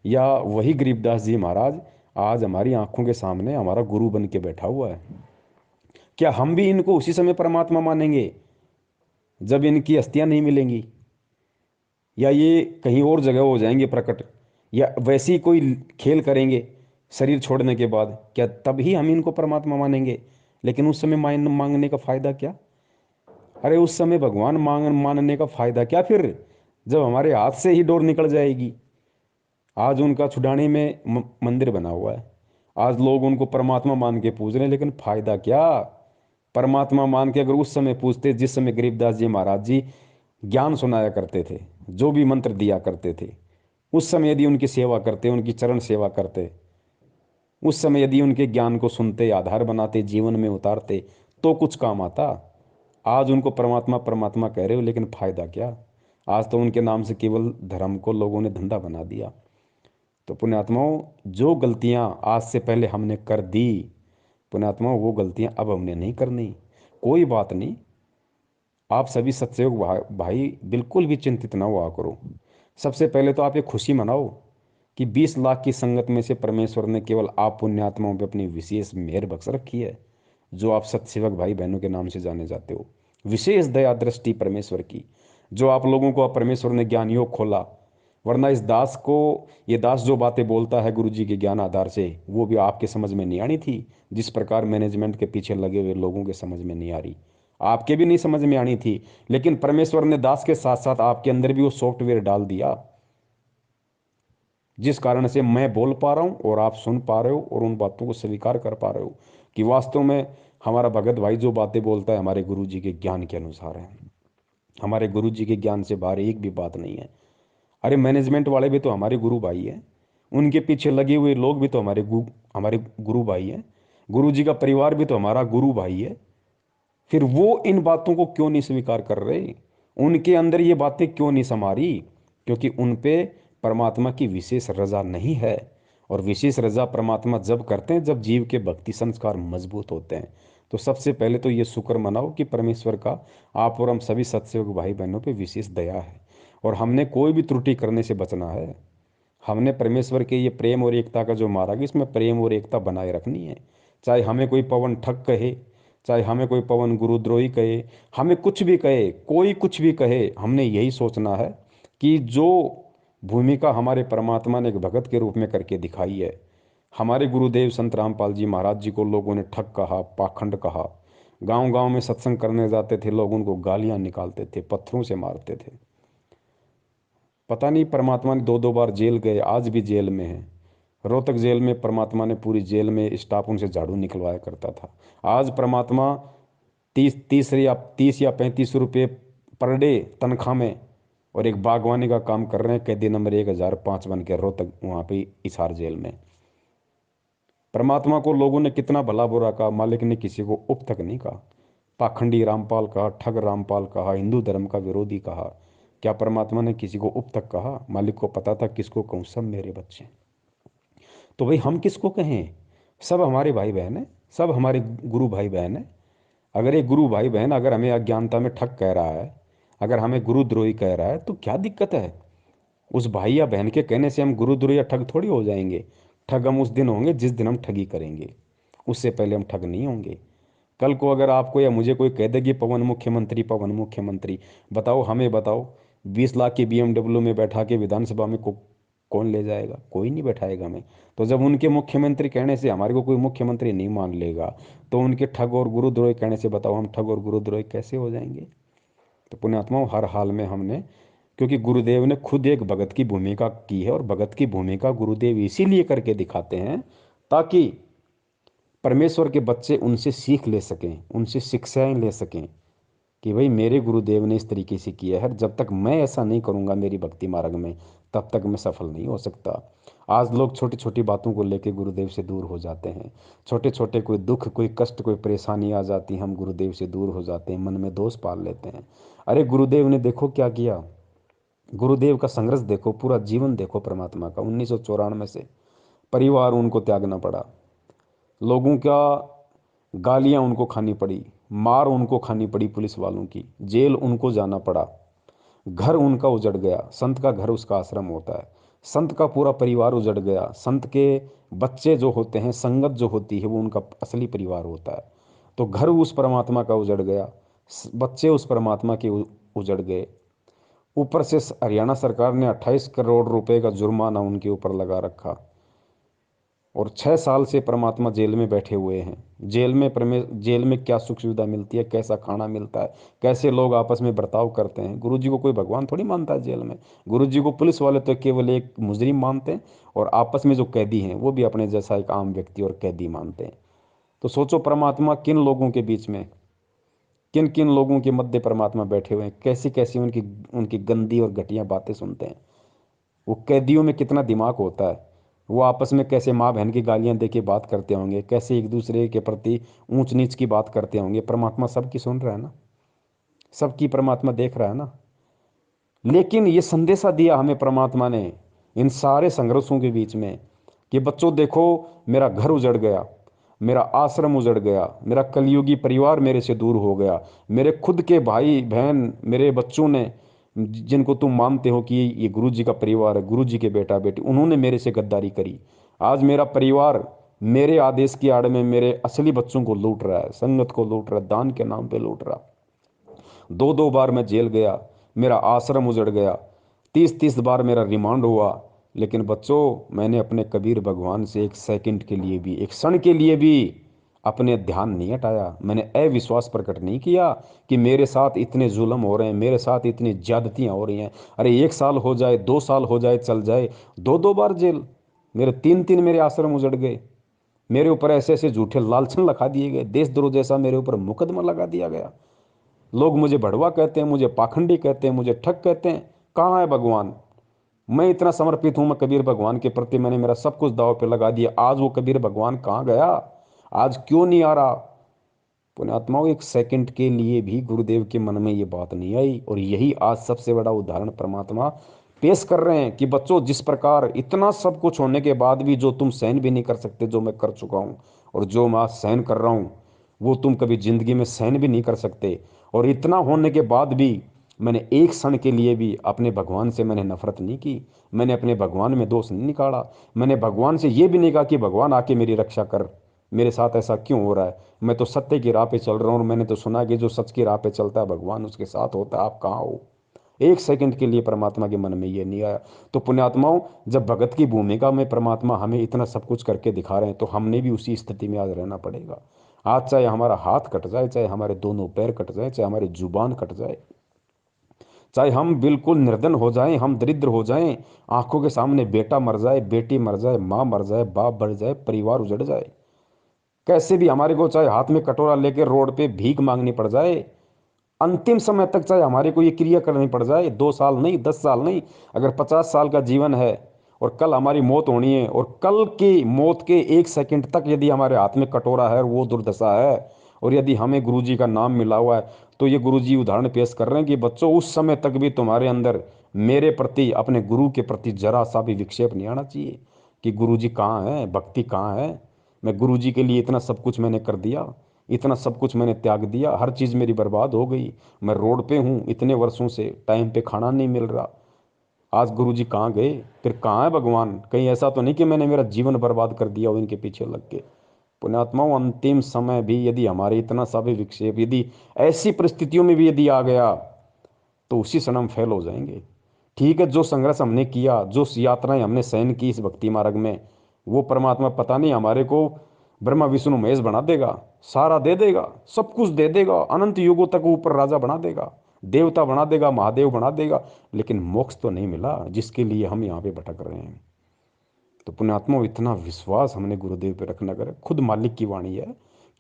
या वही गरीबदास जी महाराज आज हमारी आंखों के सामने हमारा गुरु बन के बैठा हुआ है। क्या हम भी इनको उसी समय परमात्मा मानेंगे जब इनकी अस्थियां नहीं मिलेंगी, या ये कहीं और जगह हो जाएंगे प्रकट, या वैसे ही कोई खेल करेंगे शरीर छोड़ने के बाद, क्या तब ही हम इनको परमात्मा मानेंगे? लेकिन उस समय मांगने का फायदा क्या? अरे उस समय भगवान मानने का फायदा क्या फिर, जब हमारे हाथ से ही डोर निकल जाएगी। आज उनका छुड़ाने में मंदिर बना हुआ है, आज लोग उनको परमात्मा मान के पूज रहे हैं, लेकिन फायदा क्या? परमात्मा मान के अगर उस समय पूछते जिस समय गरीबदास जी महाराज जी ज्ञान सुनाया करते थे, जो भी मंत्र दिया करते थे, उस समय यदि उनकी सेवा करते, उनकी चरण सेवा करते, उस समय यदि उनके ज्ञान को सुनते, आधार बनाते, जीवन में उतारते, तो कुछ काम आता। आज उनको परमात्मा परमात्मा कह रहे हो, लेकिन फायदा क्या? आज तो उनके नाम से केवल धर्म को लोगों ने धंधा बना दिया। तो पुण्यात्माओं, जो गलतियां आज से पहले हमने कर दी, पुण्यात्माओं वो गलतियां अब हमने नहीं करनी। कोई बात नहीं, आप सभी सत्सयोग भाई बिल्कुल भी चिंतित ना हुआ करो। सबसे पहले तो आप ये खुशी मनाओ कि 20 लाख की संगत में से परमेश्वर ने केवल आप पुण्यात्माओं पे अपनी विशेष मेहर बख्श रखी है, जो आप सत्सेवक भाई बहनों के नाम से जाने जाते हो। विशेष दया दृष्टि परमेश्वर की, जो आप लोगों को परमेश्वर ने ज्ञान योग खोला। वरना इस दास को, ये दास जो बातें बोलता है गुरु जी के ज्ञान आधार से, वो भी आपके समझ में नहीं आनी थी। जिस प्रकार मैनेजमेंट के पीछे लगे हुए लोगों के समझ में नहीं आ रही, आपके भी नहीं समझ में आनी थी। लेकिन परमेश्वर ने दास के साथ साथ आपके अंदर भी वो सॉफ्टवेयर डाल दिया, जिस कारण से मैं बोल पा रहा हूं और आप सुन पा रहे हो और उन बातों को स्वीकार कर पा रहे हो कि वास्तव में हमारा भगत भाई जो बातें बोलता है हमारे गुरु जी के ज्ञान के अनुसार है। हमारे गुरु जी के ज्ञान से बाहर एक भी बात नहीं है। अरे मैनेजमेंट वाले भी तो हमारे गुरु भाई हैं, उनके पीछे लगे हुए लोग भी तो हमारे गुरु भाई हैं, गुरु जी का परिवार भी तो हमारा गुरु भाई है। फिर वो इन बातों को क्यों नहीं स्वीकार कर रहे? उनके अंदर ये बातें क्यों नहीं समा रही? क्योंकि उन पे परमात्मा की विशेष रजा नहीं है। और विशेष रजा परमात्मा जब करते हैं जब जीव के भक्ति संस्कार मजबूत होते हैं। तो सबसे पहले तो ये शुक्र मनाओ कि परमेश्वर का आप और हम सभी सत्सयोग भाई बहनों पे विशेष दया है, और हमने कोई भी त्रुटि करने से बचना है। हमने परमेश्वर के ये प्रेम और एकता का जो मार्ग है, इसमें प्रेम और एकता बनाए रखनी है। चाहे हमें कोई पवन ठग कहे, चाहे हमें कोई पवन गुरुद्रोही कहे, हमें कुछ भी कहे, कोई कुछ भी कहे, हमने यही सोचना है कि जो भूमिका हमारे परमात्मा ने एक भगत के रूप में करके दिखाई है। हमारे गुरुदेव संत रामपाल जी महाराज जी को लोगों ने ठग कहा, पाखंड कहा। गांव गांव में सत्संग करने जाते थे, लोग उनको गालियां निकालते थे, पत्थरों से मारते थे। पता नहीं परमात्मा ने दो दो बार जेल गए, आज भी जेल में है। रोहतक जेल में परमात्मा ने पूरी जेल में स्टाफ उनसे झाड़ू निकलवाया करता था। आज परमात्मा 30 या 35 रुपये पर डे तनख्वाह में और एक बागवानी का काम कर रहे हैं, कैदी नंबर 1005 बन के रोहतक वहाँ पे हिसार जेल में। परमात्मा को लोगों ने कितना भला बुरा कहा, मालिक ने किसी को उप तक नहीं कहा। पाखंडी रामपाल कहा, ठग रामपाल कहा, हिंदू धर्म का विरोधी कहा। क्या परमात्मा ने किसी को उप तक कहा? मालिक को पता था किसको कहूँ, सब मेरे बच्चे। तो भाई हम किसको कहें? सब हमारे भाई बहन है, सब हमारे गुरु भाई बहन है। अगर एक गुरु भाई बहन अगर हमें अज्ञानता में ठग कह रहा है, अगर हमें गुरुद्रोही कह रहा है, तो क्या दिक्कत है? उस भाई या बहन के कहने से हम गुरुद्रोही या ठग थोड़ी हो जाएंगे। ठग हम उस दिन होंगे जिस दिन हम ठगी करेंगे, उससे पहले हम ठग नहीं होंगे। कल को अगर आपको या मुझे कोई कह दे कि पवन मुख्यमंत्री, पवन मुख्यमंत्री, बताओ, हमें बताओ, 20 लाख की BMW में बैठा के विधानसभा में कौन ले जाएगा? कोई नहीं बैठाएगा हमें। तो जब उनके मुख्यमंत्री कहने से हमारे को कोई मुख्यमंत्री नहीं मान लेगा, तो उनके ठग और गुरुद्रोही कहने से बताओ हम ठग और गुरुद्रोही कैसे हो जाएंगे? तो पुण्यात्माओं, हर हाल में हमने, क्योंकि गुरुदेव ने खुद एक भगत की भूमिका की है, और भगत की भूमिका गुरुदेव इसीलिए करके दिखाते हैं ताकि परमेश्वर के बच्चे उनसे सीख ले सकें, उनसे शिक्षाएं ले सकें कि भाई मेरे गुरुदेव ने इस तरीके से किया है, जब तक मैं ऐसा नहीं करूंगा मेरी भक्ति मार्ग में, तब तक मैं सफल नहीं हो सकता। आज लोग छोटी छोटी बातों को लेकर गुरुदेव से दूर हो जाते हैं। छोटे छोटे कोई दुख, कोई कष्ट, कोई परेशानी आ जाती, हम गुरुदेव से दूर हो जाते हैं, मन में दोष पाल लेते हैं। अरे गुरुदेव ने देखो क्या किया, गुरुदेव का संघर्ष देखो, पूरा जीवन देखो परमात्मा का। 1994 से परिवार उनको त्यागना पड़ा, लोगों का गालियां उनको खानी पड़ी, मार उनको खानी पड़ी पुलिस वालों की, जेल उनको जाना पड़ा, घर उनका उजड़ गया। संत का घर उसका आश्रम होता है, संत का पूरा परिवार उजड़ गया। संत के बच्चे जो होते हैं, संगत जो होती है, वो उनका असली परिवार होता है। तो घर उस परमात्मा का उजड़ गया, बच्चे उस परमात्मा के उजड़ गए। ऊपर से हरियाणा सरकार ने 28 करोड़ रुपए का जुर्माना उनके ऊपर लगा रखा, और 6 साल से परमात्मा जेल में बैठे हुए हैं। जेल में क्या सुख सुविधा मिलती है, कैसा खाना मिलता है, कैसे लोग आपस में बर्ताव करते हैं? गुरु जी को कोई भगवान थोड़ी मानता है जेल में। गुरु जी को पुलिस वाले तो केवल एक मुजरिम मानते हैं, और आपस में जो कैदी हैं वो भी अपने जैसा एक आम व्यक्ति और कैदी मानते हैं। तो सोचो परमात्मा किन लोगों के बीच में, किन किन लोगों के मध्य परमात्मा बैठे हुए हैं, कैसी कैसी उनकी उनकी गंदी और घटिया बातें सुनते हैं। वो कैदियों में कितना दिमाग होता है, वो आपस में कैसे माँ बहन की गालियां दे के बात करते होंगे, कैसे एक दूसरे के प्रति ऊंच नीच की बात करते होंगे। परमात्मा सबकी सुन रहा है ना, सबकी परमात्मा देख रहा है ना। लेकिन ये संदेशा दिया हमें परमात्मा ने इन सारे संघर्षों के बीच में कि बच्चों देखो, मेरा घर उजड़ गया, मेरा आश्रम उजड़ गया, मेरा कलयुगी परिवार मेरे से दूर हो गया, मेरे खुद के भाई बहन, मेरे बच्चों ने, जिनको तुम मानते हो कि ये गुरु जी का परिवार है, गुरु जी के बेटा बेटी, उन्होंने मेरे से गद्दारी करी। आज मेरा परिवार मेरे आदेश की आड़ में मेरे असली बच्चों को लूट रहा है, संगत को लूट रहा है, दान के नाम पे लूट रहा। दो दो बार मैं जेल गया, मेरा आश्रम उजड़ गया, 30 बार मेरा रिमांड हुआ। लेकिन बच्चों, मैंने अपने कबीर भगवान से एक सेकंड के लिए भी, एक क्षण के लिए भी अपने ध्यान नहीं हटाया। मैंने अविश्वास प्रकट नहीं किया कि मेरे साथ इतने जुल्म हो रहे हैं, मेरे साथ इतनी ज्यादतियां हो रही हैं। अरे 1 साल हो जाए, 2 साल हो जाए, चल जाए, दो दो बार जेल, मेरे 3 मेरे आश्रम उजड़ गए, मेरे ऊपर ऐसे ऐसे झूठे लालछन लगा दिए गए, देशद्रोह जैसा मेरे ऊपर मुकदमा लगा दिया गया। लोग मुझे भड़वा कहते हैं, मुझे पाखंडी कहते हैं, मुझे ठग कहते हैं। कहाँ है भगवान? मैं इतना समर्पित हूं, मैं कबीर भगवान के प्रति मैंने मेरा सब कुछ दांव पे लगा दिया। आज वो कबीर भगवान कहाँ गया? आज क्यों नहीं आ रहा? पुण्यात्माओं, एक सेकंड के लिए भी गुरुदेव के मन में ये बात नहीं आई, और यही आज सबसे बड़ा उदाहरण परमात्मा पेश कर रहे हैं कि बच्चों, जिस प्रकार इतना सब कुछ होने के बाद भी जो तुम सहन भी नहीं कर सकते, जो मैं कर चुका हूं, और जो मैं आज सहन कर रहा हूं, वो तुम कभी जिंदगी में सहन भी नहीं कर सकते। और इतना होने के बाद भी मैंने एक क्षण के लिए भी अपने भगवान से मैंने नफरत नहीं की, मैंने अपने भगवान में दोष नहीं निकाला, मैंने भगवान से ये भी नहीं कहा कि भगवान आके मेरी रक्षा कर, मेरे साथ ऐसा क्यों हो रहा है? मैं तो सत्य की राह पे चल रहा हूँ, और मैंने तो सुना कि जो सच की राह पे चलता है भगवान उसके साथ होता है। आप कहाँ हो? एक सेकंड के लिए परमात्मा के मन में ये नहीं आया। तो पुण्यात्माओं, जब भगत की भूमिका में परमात्मा हमें इतना सब कुछ करके दिखा रहे हैं, तो हमने भी उसी स्थिति में आज रहना पड़ेगा। आज चाहे हमारा हाथ कट जाए, चाहे हमारे दोनों पैर कट जाए, चाहे हमारी जुबान कट जाए, चाहे हम बिल्कुल निर्धन हो जाएं, हम दरिद्र हो जाएं, आंखों के सामने बेटा मर जाए, बेटी मर जाए, माँ मर जाए, बाप मर जाए, परिवार उजड़ जाए, कैसे भी हमारे को चाहे हाथ में कटोरा लेके रोड पे भीख मांगनी पड़ जाए, अंतिम समय तक चाहे हमारे को ये क्रिया करनी पड़ जाए, 2 साल नहीं, 10 साल नहीं, अगर 50 साल का जीवन है और कल हमारी मौत होनी है, और कल की मौत के 1 सेकंड तक यदि हमारे हाथ में कटोरा है और वो दुर्दशा है, और यदि हमें गुरुजी का नाम मिला हुआ है, तो ये गुरुजी उदाहरण पेश कर रहे हैं कि बच्चों, उस समय तक भी तुम्हारे अंदर मेरे प्रति, अपने गुरु के प्रति जरा सा भी विक्षेप नहीं आना चाहिए कि गुरुजी कहाँ है, भक्ति कहाँ है। मैं गुरुजी के लिए इतना सब कुछ मैंने कर दिया, इतना सब कुछ मैंने त्याग दिया, हर चीज़ मेरी बर्बाद हो गई, मैं रोड पे हूँ इतने वर्षों से, टाइम पे खाना नहीं मिल रहा, आज गुरुजी कहाँ गए? फिर कहाँ है भगवान? कहीं ऐसा तो नहीं कि मैंने मेरा जीवन बर्बाद कर दिया हो इनके पीछे लग के। पुण्यात्माओं, अंतिम समय भी यदि हमारे इतना सा भी विक्षेप, यदि ऐसी परिस्थितियों में भी यदि आ गया, तो उसी क्षण हम फेल हो जाएंगे। ठीक है, जो संघर्ष हमने किया, जो यात्राएं हमने सहन की इस भक्ति मार्ग में, वो परमात्मा पता नहीं हमारे को ब्रह्मा विष्णु महेश बना देगा, सारा दे देगा, सब कुछ दे देगा, अनंत युगों तक ऊपर राजा बना देगा, देवता बना देगा, महादेव बना देगा, लेकिन मोक्ष तो नहीं मिला जिसके लिए हम यहाँ पे भटक रहे हैं। तो पुण्यात्मा, इतना विश्वास हमने गुरुदेव पे रखना करे। खुद मालिक की वाणी है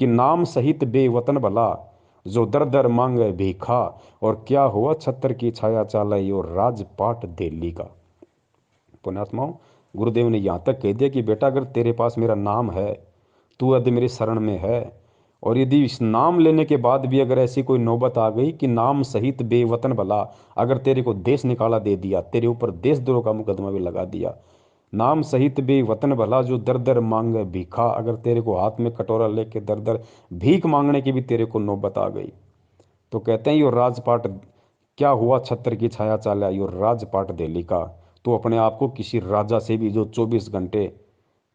कि नाम सहित बेवतन भला, जो दर दर मांगे भीखा, और क्या हुआ छत्र की छाया चालाई, और राजपाट दिल्ली का। पुण्यात्माओं, गुरुदेव ने यहाँ तक कह दिया कि बेटा, अगर तेरे पास मेरा नाम है, तू यदि मेरी शरण में है, और यदि इस नाम लेने के बाद भी अगर ऐसी कोई नौबत आ गई कि नाम सहित बेवतन भला, अगर तेरे को देश निकाला दे दिया, तेरे ऊपर देशद्रोह का मुकदमा भी लगा दिया, नाम सहित बेवतन भला, जो दर दर मांगे भीखा, अगर तेरे को हाथ में कटोरा लेके दर दर भीख मांगने की भी तेरे को नौबत आ गई, तो कहते हैं यो राजपाट, क्या हुआ छत्र की छाया चाला, यो राजपाट दिल्ली का। तो अपने आप को किसी राजा से भी, जो 24 घंटे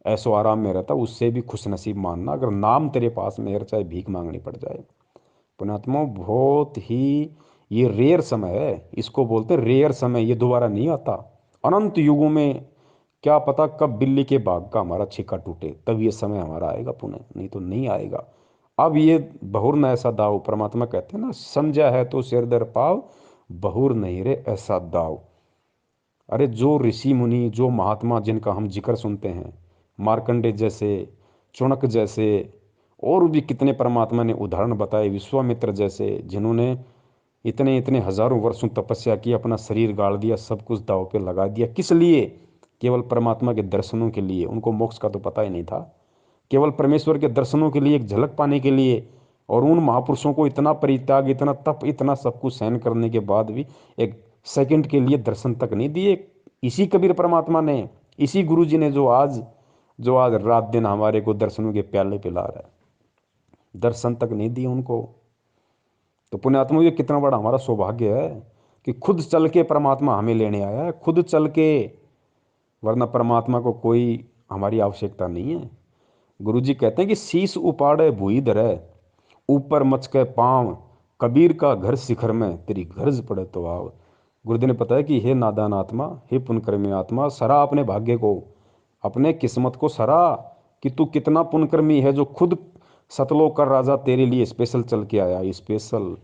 ऐसो आराम में रहता, उससे भी खुश नसीब मानना, अगर नाम तेरे पास में है, चाहे भीख मांगनी पड़ जाए। पुण्यात्मा, बहुत ही ये रेयर समय है, इसको बोलते रेयर समय, ये दोबारा नहीं आता। अनंत युगों में क्या पता कब बिल्ली के बाग का हमारा छिक्का टूटे, तब ये समय हमारा आएगा पुनः, नहीं तो नहीं आएगा। अब ये बहुर न ऐसा दाव, परमात्मा कहते हैं ना, समझा है तो सिर दर पाव, बहुर नहीं रे ऐसा दाव। अरे जो ऋषि मुनि, जो महात्मा जिनका हम जिक्र सुनते हैं, मार्कंडे जैसे, चुणक जैसे, और भी कितने परमात्मा ने उदाहरण बताए, विश्वामित्र जैसे, जिन्होंने इतने इतने हजारों वर्षों तपस्या की, अपना शरीर गाड़ दिया, सब कुछ दाव पे लगा दिया, किस लिए? केवल परमात्मा के दर्शनों के लिए। उनको मोक्ष का तो पता ही नहीं था, केवल परमेश्वर के दर्शनों के लिए, एक झलक पाने के लिए। और उन महापुरुषों को इतना परित्याग, इतना तप, इतना सब कुछ सहन करने के बाद भी एक सेकंड के लिए दर्शन तक नहीं दिए। इसी कबीर परमात्मा ने, इसी गुरु जी ने, जो आज रात दिन हमारे को दर्शनों के प्याले पिला रहा है, दर्शन तक नहीं दिए उनको। तो पुण्यात्मा, ये कितना बड़ा हमारा सौभाग्य है कि खुद चल के परमात्मा हमें लेने आया है, खुद चल के, वरना परमात्मा को कोई हमारी आवश्यकता नहीं है। गुरुजी कहते हैं कि शीश उपाड़े भुई धरे, ऊपर मचके पाँव, कबीर का घर शिखर में, तेरी गरज पड़े तो आव। गुरुदेव ने बताया कि हे नादान आत्मा, हे पुण्यकर्मी आत्मा, सरा अपने भाग्य को, अपने किस्मत को सरा, कि तू कितना पुण्यकर्मी है, जो खुद सतलोक का राजा तेरे लिए स्पेशल चल के आया, स्पेशल।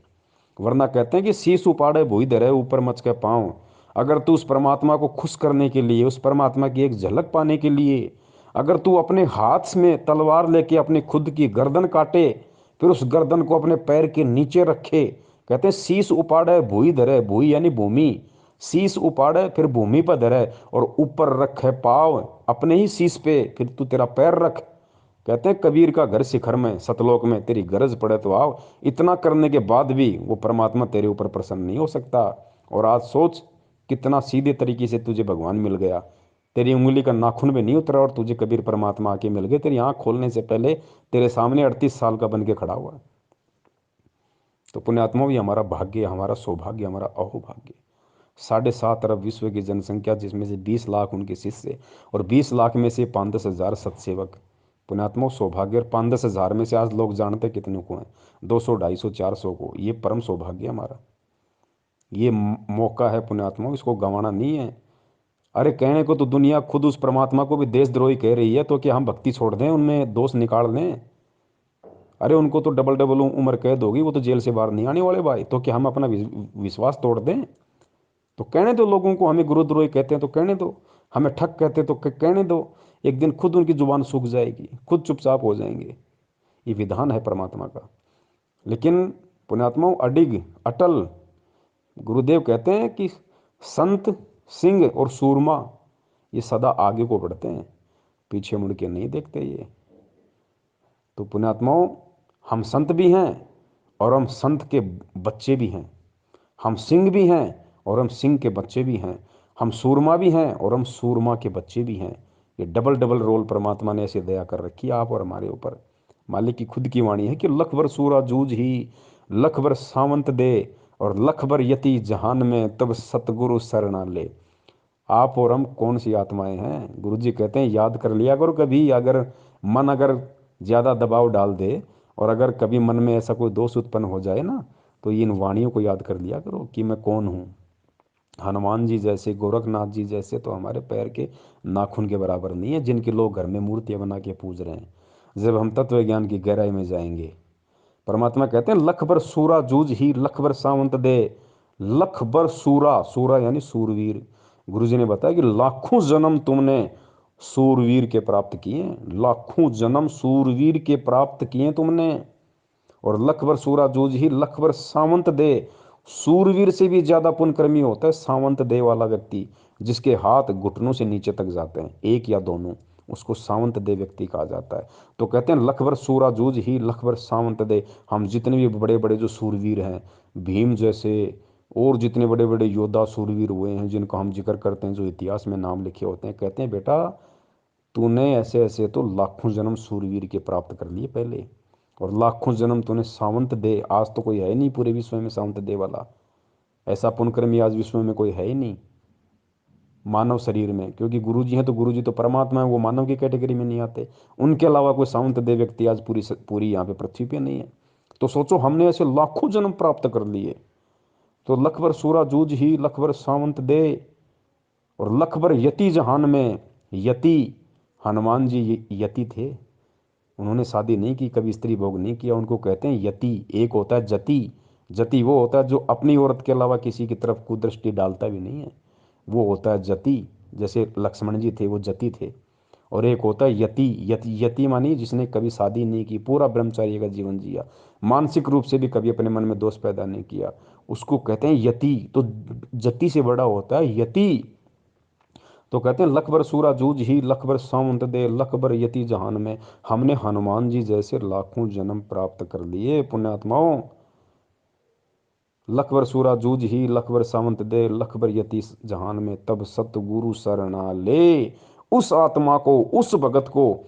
वरना कहते हैं कि शीश उपाड़े भुई धरे, ऊपर मच के पाँव। अगर तू उस परमात्मा को खुश करने के लिए, उस परमात्मा की एक झलक पाने के लिए, अगर तू अपने हाथ में तलवार लेके अपनी खुद की गर्दन काटे, फिर उस गर्दन को अपने पैर के नीचे रखे, कहते हैं शीश उपाड़े भूई धरे, भूई यानी भूमि, शीश उपाड़े फिर भूमि पर धरे, और ऊपर रखे पाव अपने ही शीश पे, फिर तू तेरा पैर रख। कहते हैं कबीर का घर शिखर में, सतलोक में, तेरी गरज पड़े तो आओ। इतना करने के बाद भी वो परमात्मा तेरे ऊपर प्रसन्न नहीं हो सकता। और आज सोच, कितना सीधे तरीके से तुझे भगवान मिल गया, तेरी उंगली का नाखून भी नहीं उतरा और तुझे कबीर परमात्मा आके मिल गए, तेरी आंख खोलने से पहले तेरे सामने 38 साल का बन के खड़ा हुआ है। तो पुण्यात्मा, भी हमारा भाग्य, हमारा सौभाग्य, हमारा अहोभाग्य। 7.5 अरब विश्व की जनसंख्या, जिसमें से 20 लाख उनके शिष्य, और 20 लाख में से 5-10 हजार सत्सेवक, पुण्यात्मा सौभाग्य, और 5-10 हज़ार में से आज लोग जानते कितने को हैं, 200, 250, 400 को। ये परम सौभाग्य हमारा, ये मौका है पुण्यात्मा, इसको गंवाना नहीं है। अरे कहने को तो दुनिया खुद उस परमात्मा को भी देशद्रोही कह रही है, तो क्या हम भक्ति छोड़ दें, उनमें दोष निकाल दें? अरे उनको तो डबल डबल उम्र कैद होगी, वो तो जेल से बाहर नहीं आने वाले भाई। तो क्या हम अपना विश्वास तोड़ दें? तो कहने दो लोगों को, हमें गुरुद्रोही कहते हैं तो कहने दो, हमें ठग कहते हैं तो कहने दो। एक दिन खुद उनकी जुबान सूख जाएगी, खुद चुपचाप हो जाएंगे। ये विधान है परमात्मा का। लेकिन पुण्यात्माओं, अडिग अटल, गुरुदेव कहते हैं कि संत, सिंह और सूरमा ये सदा आगे को बढ़ते हैं, पीछे मुड़ के नहीं देखते ये। तो पुण्यात्माओं, हम संत भी हैं और हम संत के बच्चे भी हैं, हम सिंह भी हैं और हम सिंह के बच्चे भी हैं, हम सूरमा भी हैं और हम सूरमा के बच्चे भी हैं। ये डबल डबल रोल परमात्मा ने ऐसे दया कर रखी है आप और हमारे ऊपर। मालिक की खुद की वाणी है कि लख बर सूरा जूझ ही, लख बर सावंत दे, और लख बर यति जहान में, तब सतगुरु शरणा ले। आप और हम कौन सी आत्माएं हैं? गुरु जी कहते हैं याद कर लिया करो कभी, अगर मन अगर ज़्यादा दबाव डाल दे और अगर कभी मन में ऐसा कोई दोष उत्पन्न हो जाए ना, तो इन वाणियों को याद कर लिया करो कि मैं कौन हूँ। हनुमान जी जैसे, गोरखनाथ जी जैसे तो हमारे पैर के नाखून के बराबर नहीं है, जिनके लोग घर में मूर्तियाँ बना के पूज रहे हैं। जब हम तत्व ज्ञान की गहराई में जाएंगे, परमात्मा कहते हैं लख बर सूरा जूझ ही, लख बर सावंत दे। लख बर सूरा, सूरा यानी सूरवीर। गुरुजी ने बताया कि लाखों जन्म तुमने सूरवीर के प्राप्त किए, लाखों जन्म सूरवीर के प्राप्त किए तुमने। और लख बर सूरा जूझ ही, लख बर सावंत दे। सूरवीर से भी ज्यादा पुण्यकर्मी होता है सावंत दे वाला व्यक्ति, जिसके हाथ घुटनों से नीचे तक जाते हैं, एक या दोनों, उसको सावंत दे व्यक्ति कहा जाता है। तो कहते हैं लख बर सूरा जूझ ही, लख बर सावंत दे। हम जितने भी बड़े बड़े जो सूरवीर हैं, भीम जैसे और जितने बड़े बड़े योद्धा सूरवीर हुए हैं जिनका हम जिक्र करते हैं, जो इतिहास में नाम लिखे होते हैं, कहते हैं बेटा तूने ऐसे ऐसे तो लाखों जन्म सूरवीर के प्राप्त कर लिए पहले, और लाखों जन्म तूने सावंत दे, आज तो कोई है नहीं पूरे विश्व में सावंत दे वाला, ऐसा पुण्यकर्मी आज विश्व में कोई है ही नहीं मानव शरीर में। क्योंकि गुरु जी हैं तो गुरु जी तो परमात्मा है, वो मानव की कैटेगरी में नहीं आते। उनके अलावा कोई सावंत दे व्यक्ति आज पूरी यहाँ पे पृथ्वी पे नहीं है। तो सोचो हमने ऐसे लाखों जन्म प्राप्त कर लिए। तो लखबर सूरा जूझ ही, लखबर सावंत दे, और लखबर यति जहान में। यति, हनुमान जी यति थे, उन्होंने शादी नहीं की, कभी स्त्री भोग नहीं किया, उनको कहते हैं यति। एक होता है जति, जति वो होता है जो अपनी औरत के अलावा किसी की तरफ कुदृष्टि डालता भी नहीं है, वो होता है जति। जैसे लक्ष्मण जी थे वो जति थे। और एक होता है यति, यति मानी जिसने कभी शादी नहीं की, पूरा ब्रह्मचार्य का जीवन जिया, मानसिक रूप से भी कभी अपने मन में दोष पैदा नहीं किया, उसको कहते हैं यति। तो जति से बड़ा होता है यति। तो कहते हैं लखबर सूरा जूझ ही, लखबर सावंत दे, लखबर यति जहान में। हमने हनुमान जी जैसे लाखों जन्म प्राप्त कर लिए पुण्यात्माओं। लखबर सूरा जूझ ही, लखबर सावंत दे, लखबर यति जहान में, तब सतगुरु शरणा ले। उस आत्मा को, उस भगत को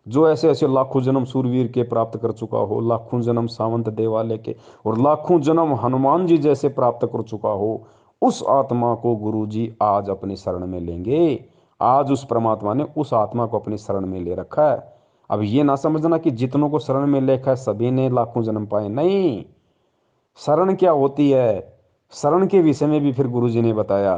जो ऐसे ऐसे लाखों जन्म सूरवीर के प्राप्त कर चुका हो, लाखों जन्म सावंत दे वाले के, और लाखों जन्म हनुमान जी जैसे प्राप्त कर चुका हो, उस आत्मा को गुरु जी आज अपनी शरण में लेंगे। आज उस परमात्मा ने उस आत्मा को अपनी शरण में ले रखा है। अब ये ना समझना कि जितनों को शरण में लेखा है सभी ने लाखों जन्म पाए, नहीं। शरण क्या होती है, शरण के विषय में भी फिर गुरु जी ने बताया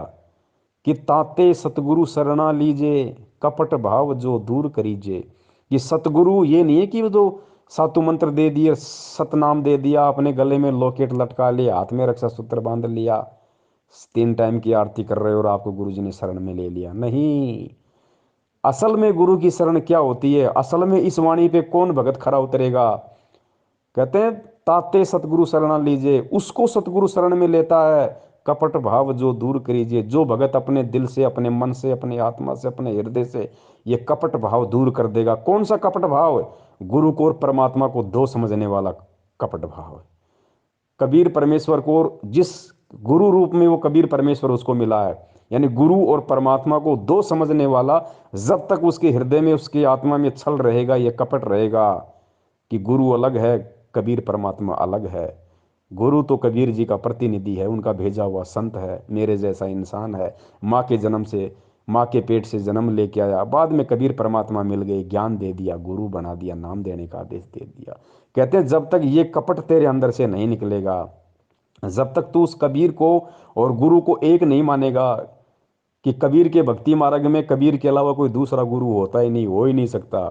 कि ताते सतगुरु शरणा लीजे, कपट भाव जो दूर करीजे। ये सतगुरु ये नहीं है कि वो जो सातु मंत्र दे दिए, सतनाम दे दिया, अपने गले में लॉकेट लटका लिया, हाथ में रक्षा सूत्र बांध लिया, 3 टाइम की आरती कर रहे हो और आपको गुरु जी ने शरण में ले लिया, नहीं। असल में गुरु की शरण क्या होती है, असल में इस वाणी पे कौन भगत खरा उतरेगा? कहते हैं ताते सतगुरु शरणा लीजिए, उसको सतगुरु शरण में लेता है। कपट भाव जो दूर करीजिए, जो भगत अपने दिल से, अपने मन से, अपने आत्मा से, अपने हृदय से ये कपट भाव दूर कर देगा। कौन सा कपट भाव? गुरु को और परमात्मा को दो समझने वाला कपट भाव। कबीर परमेश्वर को, जिस गुरु रूप में वो कबीर परमेश्वर उसको मिला है, यानी गुरु और परमात्मा को दो समझने वाला, जब तक उसके हृदय में, उसकी आत्मा में छल रहेगा, ये कपट रहेगा कि गुरु अलग है, कबीर परमात्मा अलग है। गुरु तो कबीर जी का प्रतिनिधि है, उनका भेजा हुआ संत है, मेरे जैसा इंसान है, माँ के जन्म से माँ के पेट से जन्म लेके आया, बाद में कबीर परमात्मा मिल गए, ज्ञान दे दिया, गुरु बना दिया, नाम देने का आदेश दे दिया। कहते हैं जब तक ये कपट तेरे अंदर से नहीं निकलेगा, जब तक तू उस कबीर को और गुरु को एक नहीं मानेगा कि कबीर के भक्ति मार्ग में कबीर के अलावा कोई दूसरा गुरु होता ही नहीं, हो ही नहीं सकता।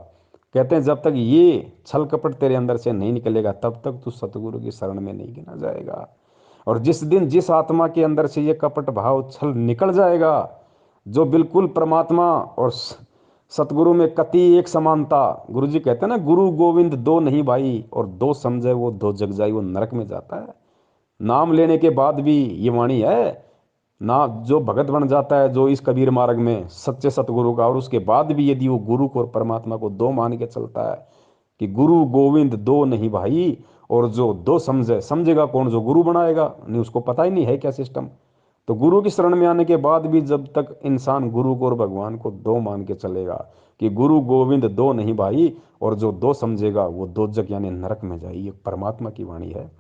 कहते हैं जब तक ये छल कपट तेरे अंदर से नहीं निकलेगा तब तक तू सतगुरु की शरण में नहीं गिना जाएगा। और जिस दिन जिस आत्मा के अंदर से ये कपट भाव छल निकल जाएगा, जो बिल्कुल परमात्मा और सतगुरु में कति एक समानता, गुरु जी कहते हैं ना, गुरु गोविंद दो नहीं भाई, और दो समझे वो दो जग जाई, वो नरक में जाता है। नाम लेने के बाद भी ये वाणी है ना, जो भगत बन जाता है जो इस कबीर मार्ग में सच्चे सतगुरु का, और उसके बाद भी यदि वो गुरु को और परमात्मा को दो मान के चलता है कि गुरु गोविंद दो नहीं भाई, और जो दो समझे, समझेगा कौन, जो गुरु बनाएगा, नहीं उसको पता ही नहीं है क्या सिस्टम। तो गुरु की शरण में आने के बाद भी जब तक इंसान गुरु को और भगवान को दो मान के चलेगा कि गुरु गोविंद दो नहीं भाई, और जो दो समझेगा वो दो जग यानी नरक में जाए, ये परमात्मा की वाणी है।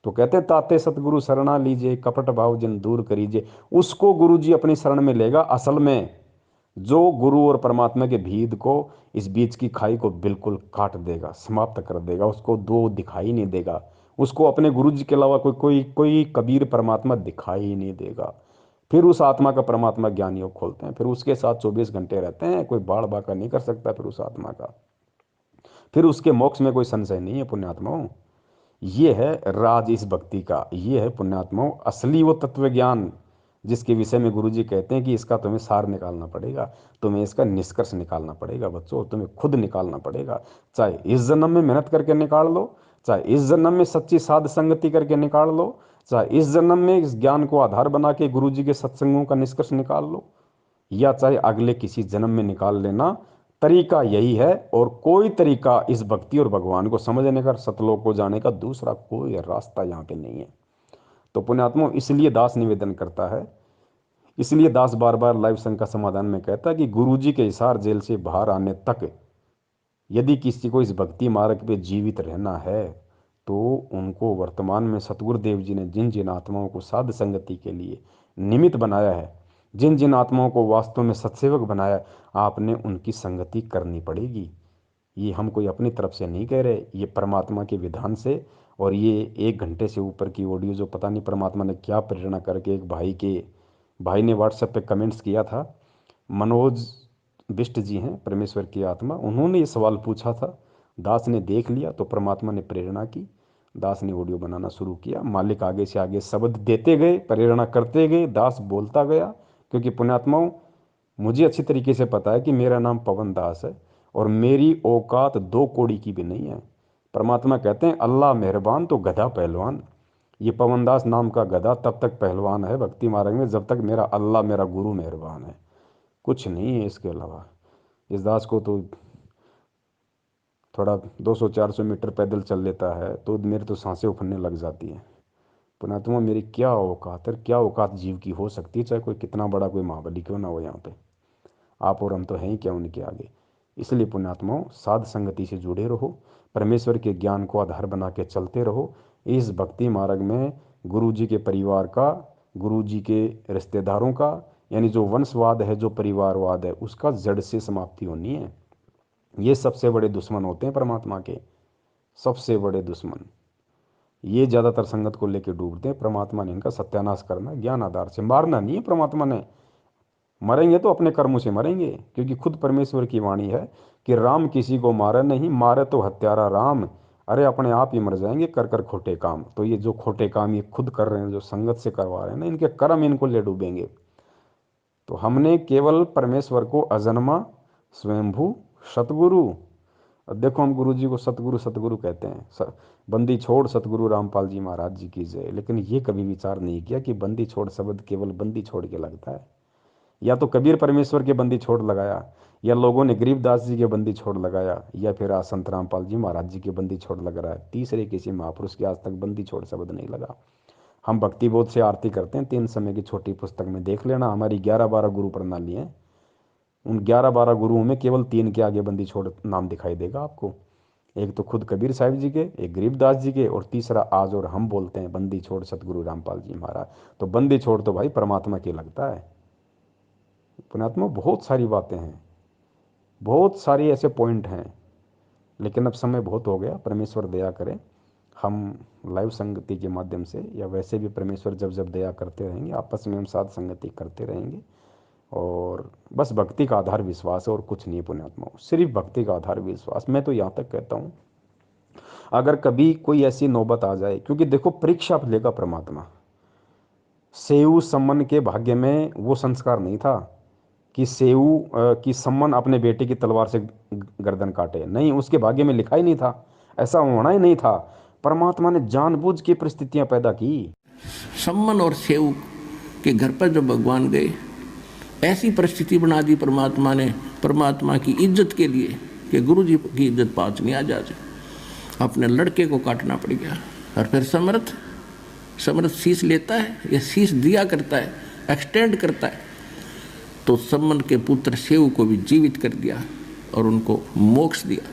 तो कहते हैं ताते सतगुरु शरणा लीजिए, कपट भाव जिन दूर करीजिए, उसको गुरु जी अपनी शरण में लेगा असल में, जो गुरु और परमात्मा के भेद को, इस बीच की खाई को बिल्कुल काट देगा, समाप्त कर देगा, उसको दो दिखाई नहीं देगा, उसको अपने गुरु जी के अलावा कोई कोई कोई कबीर परमात्मा दिखाई ही नहीं देगा। फिर उस आत्मा का परमात्मा ज्ञान योग खोलते हैं, फिर उसके साथ 24 घंटे रहते हैं, कोई बाढ़ बाका नहीं कर सकता फिर उस आत्मा का। फिर उसके मोक्ष में कोई संशय नहीं है पुण्यात्माओं। ये है राज इस भक्ति का, ये है पुण्यात्माओं असली वो तत्व ज्ञान, जिसके विषय में गुरुजी कहते हैं कि इसका तुम्हें सार निकालना पड़ेगा, तुम्हें इसका निष्कर्ष निकालना पड़ेगा बच्चों, तुम्हें खुद निकालना पड़ेगा। चाहे इस जन्म में मेहनत करके निकाल लो, चाहे इस जन्म में सच्ची साध संगति करके निकाल लो, चाहे इस जन्म में इस ज्ञान को आधार बना के गुरुजी के सत्संगों का निष्कर्ष निकाल लो, या चाहे अगले किसी जन्म में निकाल लेना, तरीका यही है। और कोई तरीका इस भक्ति और भगवान को समझने का, सतलोक को जाने का दूसरा कोई रास्ता यहाँ पे नहीं है। तो पुण्यात्मा इसलिए दास निवेदन करता है, इसलिए दास बार बार लाइव संघ का समाधान में कहता है कि गुरुजी के हिसार जेल से बाहर आने तक यदि किसी को इस भक्ति मार्ग पे जीवित रहना है, तो उनको वर्तमान में सतगुरुदेव जी ने जिन जिन आत्माओं को साध संगति के लिए निमित्त बनाया है, जिन जिन आत्माओं को वास्तव में सत्सेवक बनाया, आपने उनकी संगति करनी पड़ेगी। ये हम कोई अपनी तरफ से नहीं कह रहे, ये परमात्मा के विधान से। और ये 1 घंटे से ऊपर की ऑडियो जो पता नहीं परमात्मा ने क्या प्रेरणा करके, एक भाई ने व्हाट्सएप पे कमेंट्स किया था, मनोज बिष्ट जी हैं परमेश्वर की आत्मा, उन्होंने ये सवाल पूछा था, दास ने देख लिया तो परमात्मा ने प्रेरणा की, दास ने ऑडियो बनाना शुरू किया। मालिक आगे से आगे शब्द देते गए, प्रेरणा करते गए, दास बोलता गया। क्योंकि पुण्यात्माओं मुझे अच्छी तरीके से पता है कि मेरा नाम पवन दास है और मेरी औकात 2 कौड़ी की भी नहीं है। परमात्मा कहते हैं अल्लाह मेहरबान तो गधा पहलवान। ये पवन दास नाम का गधा तब तक पहलवान है भक्ति मार्ग में जब तक मेरा अल्लाह मेरा गुरु मेहरबान है, कुछ नहीं है इसके अलावा। इस दास को तो थोड़ा 200-400 मीटर पैदल चल लेता है तो मेरी तो सांसें उफरने लग जाती हैं। पुण्यात्मा मेरी क्या औकात है, क्या औकात जीव की हो सकती है, चाहे कोई कितना बड़ा कोई महाबली क्यों ना हो यहाँ पे। आप और हम तो हैं ही क्या उनके आगे। इसलिए पुण्यात्माओं साध संगति से जुड़े रहो, परमेश्वर के ज्ञान को आधार बना के चलते रहो। इस भक्ति मार्ग में गुरु जी के परिवार का, गुरु जी के रिश्तेदारों का, यानी जो वंशवाद है, जो परिवारवाद है, उसका जड़ से समाप्ति होनी है। ये सबसे बड़े दुश्मन होते हैं परमात्मा के, सबसे बड़े दुश्मन। ये ज़्यादातर संगत को लेकर डूबते हैं। परमात्मा ने इनका सत्यानाश करना, ज्ञान आधार से, मारना नहीं है परमात्मा ने। मरेंगे तो अपने कर्मों से मरेंगे, क्योंकि खुद परमेश्वर की वाणी है कि राम किसी को मारे नहीं, मारे तो हत्यारा राम। अरे अपने आप ही मर जाएंगे कर कर खोटे काम। तो ये जो खोटे काम ये खुद कर रहे हैं, जो संगत से करवा रहे हैं ना, इनके कर्म इनको ले डूबेंगे। तो हमने केवल परमेश्वर को अजन्मा स्वयंभू सतगुरु, अब देखो हम गुरु जी को सतगुरु सतगुरु कहते हैं, बंदी छोड़ सतगुरु रामपाल जी महाराज जी की जय। लेकिन ये कभी विचार नहीं किया कि बंदी छोड़ शब्द केवल बंदी छोड़ के लगता है, या तो कबीर परमेश्वर के बंदी छोड़ लगाया, या लोगों ने गरीबदास जी के बंदी छोड़ लगाया, या फिर आज संत रामपाल जी महाराज जी के बंदी छोड़ लग रहा है। तीसरे किसी महापुरुष के आज तक बंदी छोड़ शब्द नहीं लगा। हम भक्ति बोध से आरती करते हैं, 3 समय की छोटी पुस्तक में देख लेना, हमारी 11-12 गुरु प्रणाली है। उन 11-12 गुरुओं में केवल 3 के आगे बंदी छोड़ नाम दिखाई देगा आपको। एक तो खुद कबीर साहिब जी के, एक गरीबदास जी के, और तीसरा आज और हम बोलते हैं बंदी छोड़ सतगुरु रामपाल जी महाराज। तो बंदी छोड़ तो भाई परमात्मा की लगता है। पुण्यात्मा बहुत सारी बातें हैं, बहुत सारी ऐसे पॉइंट हैं, लेकिन अब समय बहुत हो गया। परमेश्वर दया करे, हम लाइव संगति के माध्यम से या वैसे भी परमेश्वर जब जब दया करते रहेंगे, आपस में हम साथ संगति करते रहेंगे। और बस भक्ति का आधार विश्वास है और कुछ नहीं पुण्यात्माओं, सिर्फ भक्ति का आधार विश्वास। मैं तो यहाँ तक कहता हूँ, अगर कभी कोई ऐसी नौबत आ जाए, क्योंकि देखो परीक्षा लेगा परमात्मा। सेऊ सम्मन के भाग्य में वो संस्कार नहीं था कि सेऊ की सम्मन अपने बेटे की तलवार से गर्दन काटे, नहीं, उसके भाग्य में लिखा ही नहीं था, ऐसा होना ही नहीं था। परमात्मा ने जानबूझ के परिस्थितियां पैदा की। सम्मन और सेऊ के घर पर जब भगवान गए, ऐसी परिस्थिति बना दी परमात्मा ने, परमात्मा की इज्जत के लिए कि गुरु जी की इज्जत पाँच नहीं आ जाए, अपने लड़के को काटना पड़ गया। और फिर समर्थ शीश लेता है, या शीश दिया करता है, एक्सटेंड करता है, तो सम्मन के पुत्र सेऊ को भी जीवित कर दिया और उनको मोक्ष दिया।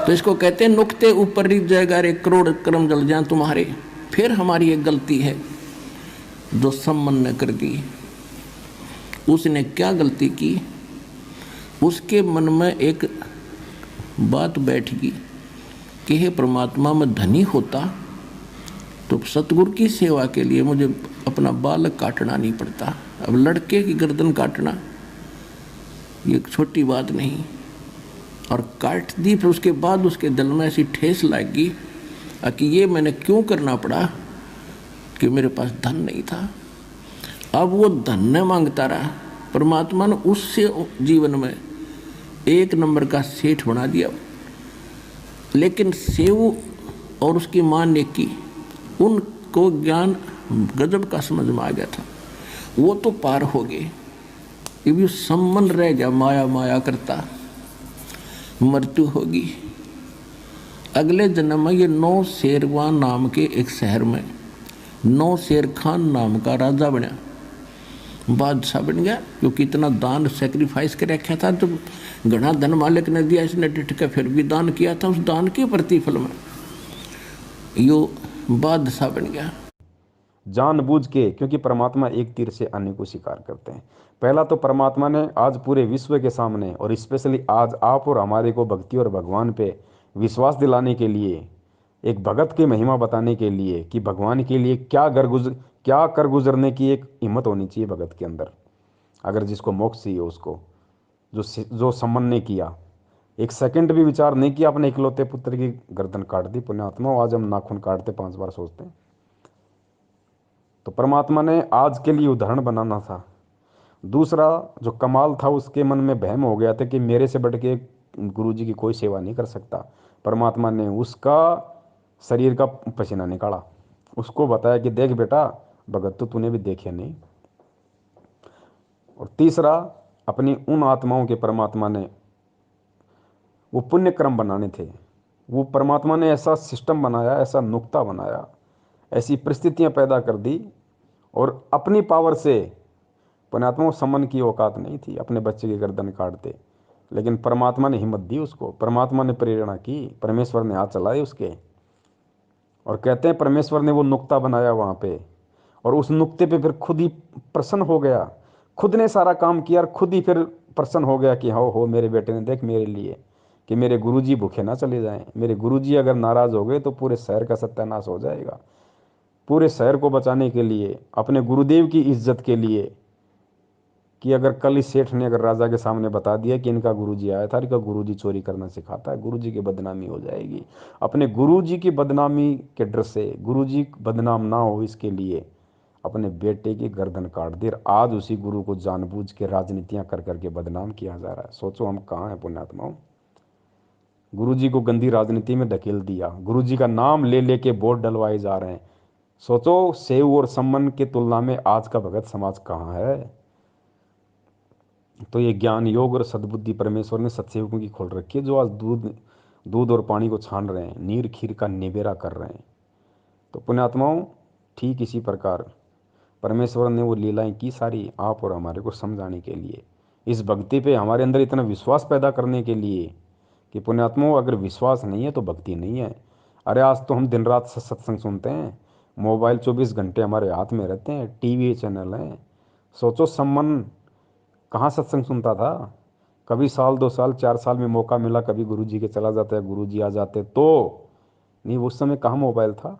तो इसको कहते हैं नुक्ते ऊपर रिझ जाएगा रे, करोड़ कर्म जल जाए तुम्हारे। फिर हमारी एक गलती है जो सम्मन ने कर दी। उसने क्या गलती की? उसके मन में एक बात बैठ गई कि हे परमात्मा, मैं धनी होता तो सतगुरु की सेवा के लिए मुझे अपना बालक काटना नहीं पड़ता। अब लड़के की गर्दन काटना ये छोटी बात नहीं। और काट दी, फिर उसके बाद उसके दिल में ऐसी ठेस लगी कि ये मैंने क्यों करना पड़ा, कि मेरे पास धन नहीं था। अब वो धन न मांगता रहा, परमात्मा ने उससे जीवन में एक नंबर का सेठ बना दिया। लेकिन सेऊ और उसकी मां ने की, उनको ज्ञान गजब का समझ में आ गया था, वो तो पार हो गए। ये भी सम्मन रह गया, माया माया करता, मृत्यु होगी। अगले जन्म में ये नौशेरवां नाम के एक शहर में नौशेर खान नाम का राजा बना, बादशाह बन गया, क्योंकि इतना दान सेक्रीफाइस कर रखा था। जब घना धन मालिक ने दिया, इसने डिट के फिर भी दान किया था, उस दान के प्रतिफल में यो बादशाह बन गया। जानबूझ के, क्योंकि परमात्मा एक तीर से अन्य को शिकार करते हैं। पहला तो परमात्मा ने आज पूरे विश्व के सामने और स्पेशली आज आप और हमारे को भक्ति और भगवान पे विश्वास दिलाने के लिए, एक भगत की महिमा बताने के लिए कि भगवान के लिए क्या कर गुजरने की एक हिम्मत होनी चाहिए भगत के अंदर। अगर जिसको मोक्ष चाहिए उसको, जो सम्मन ने किया, एक सेकंड भी विचार नहीं किया, अपने इकलौते पुत्र की गर्दन काट दी। पुण्यात्मा, आज हम नाखून काटते 5 बार सोचते हैं। तो परमात्मा ने आज के लिए उदाहरण बनाना था। दूसरा जो कमाल था, उसके मन में वहम हो गया था कि मेरे से बढ़ के गुरु जी की कोई सेवा नहीं कर सकता। परमात्मा ने उसका शरीर का पसीना निकाला, उसको बताया कि देख बेटा, भगत तो तूने भी देखे नहीं। और तीसरा, अपनी उन आत्माओं के परमात्मा ने वो पुण्य कर्म बनाने थे, वो परमात्मा ने ऐसा सिस्टम बनाया, ऐसा नुक्ता बनाया, ऐसी परिस्थितियां पैदा कर दी। और अपनी पावर से, पुण्यात्मा सम्मन की औकात नहीं थी, अपने बच्चे की गर्दन काटते, लेकिन परमात्मा ने हिम्मत दी उसको, परमात्मा ने प्रेरणा की, परमेश्वर ने हाथ चलाए उसके। और कहते हैं परमेश्वर ने वो नुक्ता बनाया वहाँ पे, और उस नुक्ते पे फिर खुद ही प्रसन्न हो गया, खुद ने सारा काम किया और खुद ही फिर प्रसन्न हो गया कि हो मेरे बेटे ने देख मेरे लिए, कि मेरे गुरुजी भूखे ना चले जाएं। मेरे गुरुजी अगर नाराज हो गए तो पूरे शहर का सत्यानाश हो जाएगा। पूरे शहर को बचाने के लिए, अपने गुरुदेव की इज्जत के लिए, कि अगर कल इस सेठ ने अगर राजा के सामने बता दिया कि इनका गुरुजी आया था, इनका गुरुजी चोरी करना सिखाता है, गुरुजी की बदनामी हो जाएगी। अपने गुरुजी की बदनामी के डर से, गुरुजी बदनाम ना हो इसके लिए अपने बेटे की गर्दन काट दी। आज उसी गुरु को जानबूझ के राजनीतियां कर करके बदनाम किया जा रहा है। सोचो हम कहाँ हैं पुण्यात्माओं। गुरुजी को गंदी राजनीति में धकेल दिया, गुरुजी का नाम ले लेके वोट डलवाए जा रहे हैं। सोचो, सेव और सम्मन की तुलना में आज का भगत समाज कहाँ है। तो ये ज्ञान योग और सद्बुद्धि परमेश्वर ने सत्सेवकों की खोल रखी है, जो आज दूध और पानी को छान रहे हैं, नीर खीर का निबेरा कर रहे हैं। तो पुण्यात्माओं, ठीक इसी प्रकार परमेश्वर ने वो लीलाएं की सारी आप और हमारे को समझाने के लिए, इस भक्ति पे हमारे अंदर इतना विश्वास पैदा करने के लिए कि पुण्यात्माओं, अगर विश्वास नहीं है तो भक्ति नहीं है। अरे आज तो हम दिन रात सत्संग सुनते हैं, मोबाइल 24 घंटे हमारे हाथ में रहते हैं, टीवी चैनल हैं। सोचो सम्मन कहाँ सत्संग सुनता था। कभी साल 2 साल 4 साल में मौका मिला, कभी गुरुजी के चला जाता है, गुरुजी आ जाते तो नहीं। उस समय कहाँ मोबाइल था,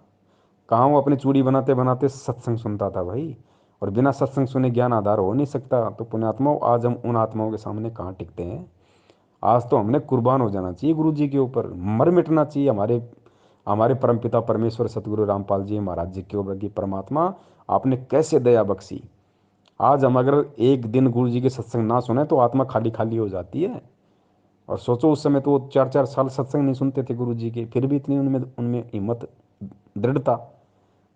कहाँ वो अपनी चूड़ी बनाते बनाते सत्संग सुनता था भाई। और बिना सत्संग सुने ज्ञान आधार हो नहीं सकता। तो पुण्यात्माओं, आज हम उन आत्माओं के सामने कहाँ टिकते हैं। आज तो हमने कुर्बान हो जाना चाहिए गुरु जी के ऊपर, मर मिटना चाहिए हमारे हमारे परमपिता परमेश्वर सतगुरु रामपाल जी महाराज जी के ऊपर की परमात्मा आपने कैसे दया बख्शी। आज हम अगर एक दिन गुरु जी के सत्संग ना सुने तो आत्मा खाली खाली हो जाती है। और सोचो उस समय तो वो 4 4 साल सत्संग नहीं सुनते थे गुरु जी के, फिर भी इतनी उनमें उनमें हिम्मत, दृढ़ता।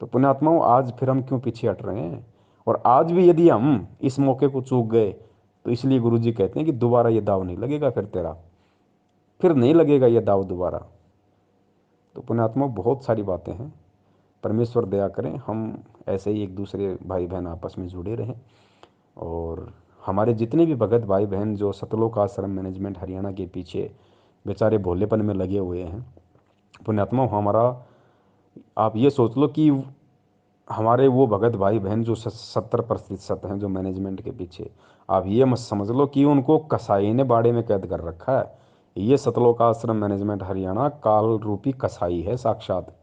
तो पुण्यात्माओं, आज फिर हम क्यों पीछे हट रहे हैं। और आज भी यदि हम इस मौके को चूक गए तो इसलिए गुरु जी कहते हैं कि दोबारा ये दाव नहीं लगेगा, फिर तेरा फिर नहीं लगेगा ये दाव दोबारा। तो पुण्यात्माओं, बहुत सारी बातें हैं। परमेश्वर दया करें हम ऐसे ही एक दूसरे भाई बहन आपस में जुड़े रहें। और हमारे जितने भी भगत भाई बहन जो सतलोक आश्रम मैनेजमेंट हरियाणा के पीछे बेचारे भोलेपन में लगे हुए हैं, पुण्यात्माओं हमारा, आप ये सोच लो कि हमारे वो भगत भाई बहन जो 70% हैं जो मैनेजमेंट के पीछे, आप ये मत समझ लो कि उनको कसाई ने बाड़े में कैद कर रखा है। ये सतलोक आश्रम मैनेजमेंट हरियाणा काल रूपी कसाई है साक्षात।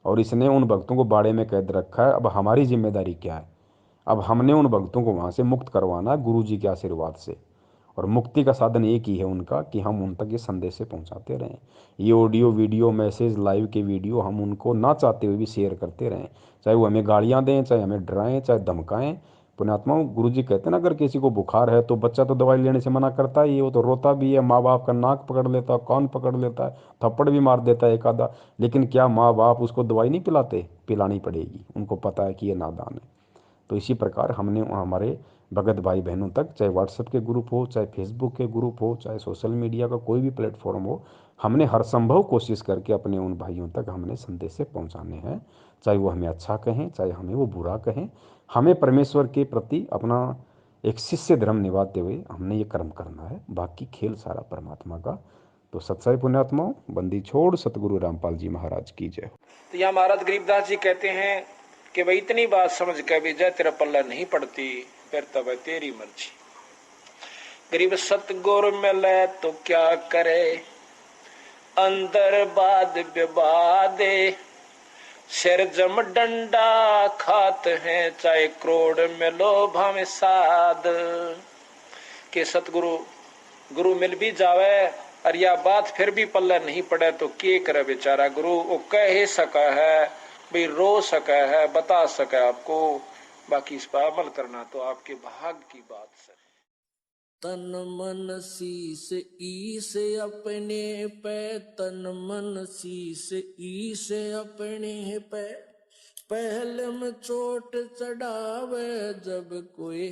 और इसने उन भक्तों को बाड़े में कैद रखा है। अब हमारी जिम्मेदारी क्या है। अब हमने उन भक्तों को वहाँ से मुक्त करवाना है गुरु जी के आशीर्वाद से। और मुक्ति का साधन एक ही है उनका, कि हम उन तक ये संदेश से पहुँचाते रहें। ये ऑडियो वीडियो मैसेज लाइव के वीडियो हम उनको ना चाहते हुए भी शेयर करते रहें। चाहे वो हमें गालियाँ दें, चाहे हमें डराएं, चाहे धमकाएं। पुण्यात्माओं, गुरु जी कहते हैं ना, अगर किसी को बुखार है तो बच्चा तो दवाई लेने से मना करता है, ये वो तो रोता भी है, माँ बाप का नाक पकड़ लेता है, कान पकड़ लेता है, थप्पड़ भी मार देता है एक आधा। लेकिन क्या माँ बाप उसको दवाई नहीं पिलाते। पिलानी पड़ेगी, उनको पता है कि ये नादान है। तो इसी प्रकार हमने हमारे भगत भाई बहनों तक, चाहे व्हाट्सएप के ग्रुप हो, चाहे फेसबुक के ग्रुप हो, चाहे सोशल मीडिया का कोई भी प्लेटफॉर्म हो, हमने हर संभव कोशिश करके अपने उन भाइयों तक हमने संदेश से पहुंचाने हैं। चाहे वो हमें अच्छा कहें, चाहे हमें वो बुरा कहें। हमें परमेश्वर के प्रति अपना एक शिष्य धर्म निभाते हुए हमने ये कर्म करना है। बाकी खेल सारा परमात्मा का। तो सत्साई पुण्यात्माओं, बंदी छोड़ सतगुरु रामपाल जी महाराज की जय। तो यहाँ महाराज गरीबदास जी कहते हैं कि भाई इतनी बात समझ के भी जय तेरा पल्ला नहीं पड़ती, फिर तब है तेरी मर्जी। गरीब सतगुरु मिले तो क्या करे, अंदर बाद विवादे, सिर जम डंडा खात हैं, चाहे करोड़ मिलो भावे साध। के सतगुरु गुरु मिल भी जावे और या बात फिर भी पल्ला नहीं पड़े तो के करे बेचारा। गुरु वो कह ही सका है, भाई रो सका है, बता सका आपको, बाकी इस पर अमल करना तो आपके भाग की बात है। तन मन शीस ईस अपने पे, तन मन शीस ईस अपने पे, पहले में चोट चढ़ावे जब कोई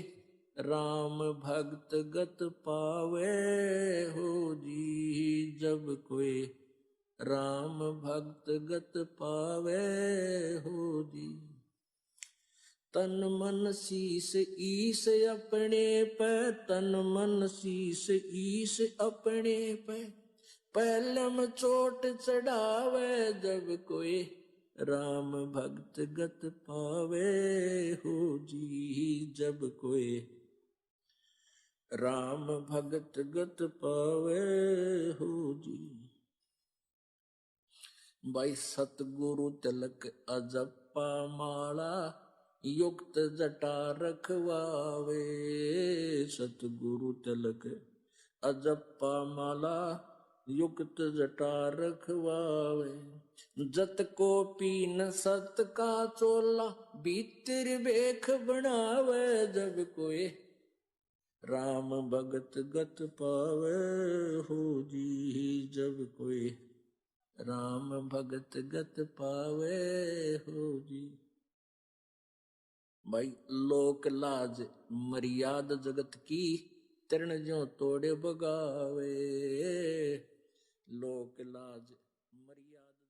राम भक्त गत पावे हो जी। जब कोई राम भक्त गत पावे हो जी। तन मन शीस ईस अपने पे, तन मन शीस ईस अपने पे, पहलम चोट चढ़ावे जब कोई राम भक्त गत पावे हो जी। जब कोई राम भगत गत पावे हो जी। भाई सतगुरु तिलक अजप्पा माला, युक्त जटा रखवावे। सतगुरु तिलक अजप्पा माला, युक्त जटा रखवावे। जत को पीन सत का चोला, भीतर बेख बनावे जब कोई राम भगत गत पावे हो जी। जब कोई राम भगत गत पावे हो जी। भाई लोक लाज मर्याद जगत की, तरण ज्यों तोड़े बगावे। लोक लाज मर्याद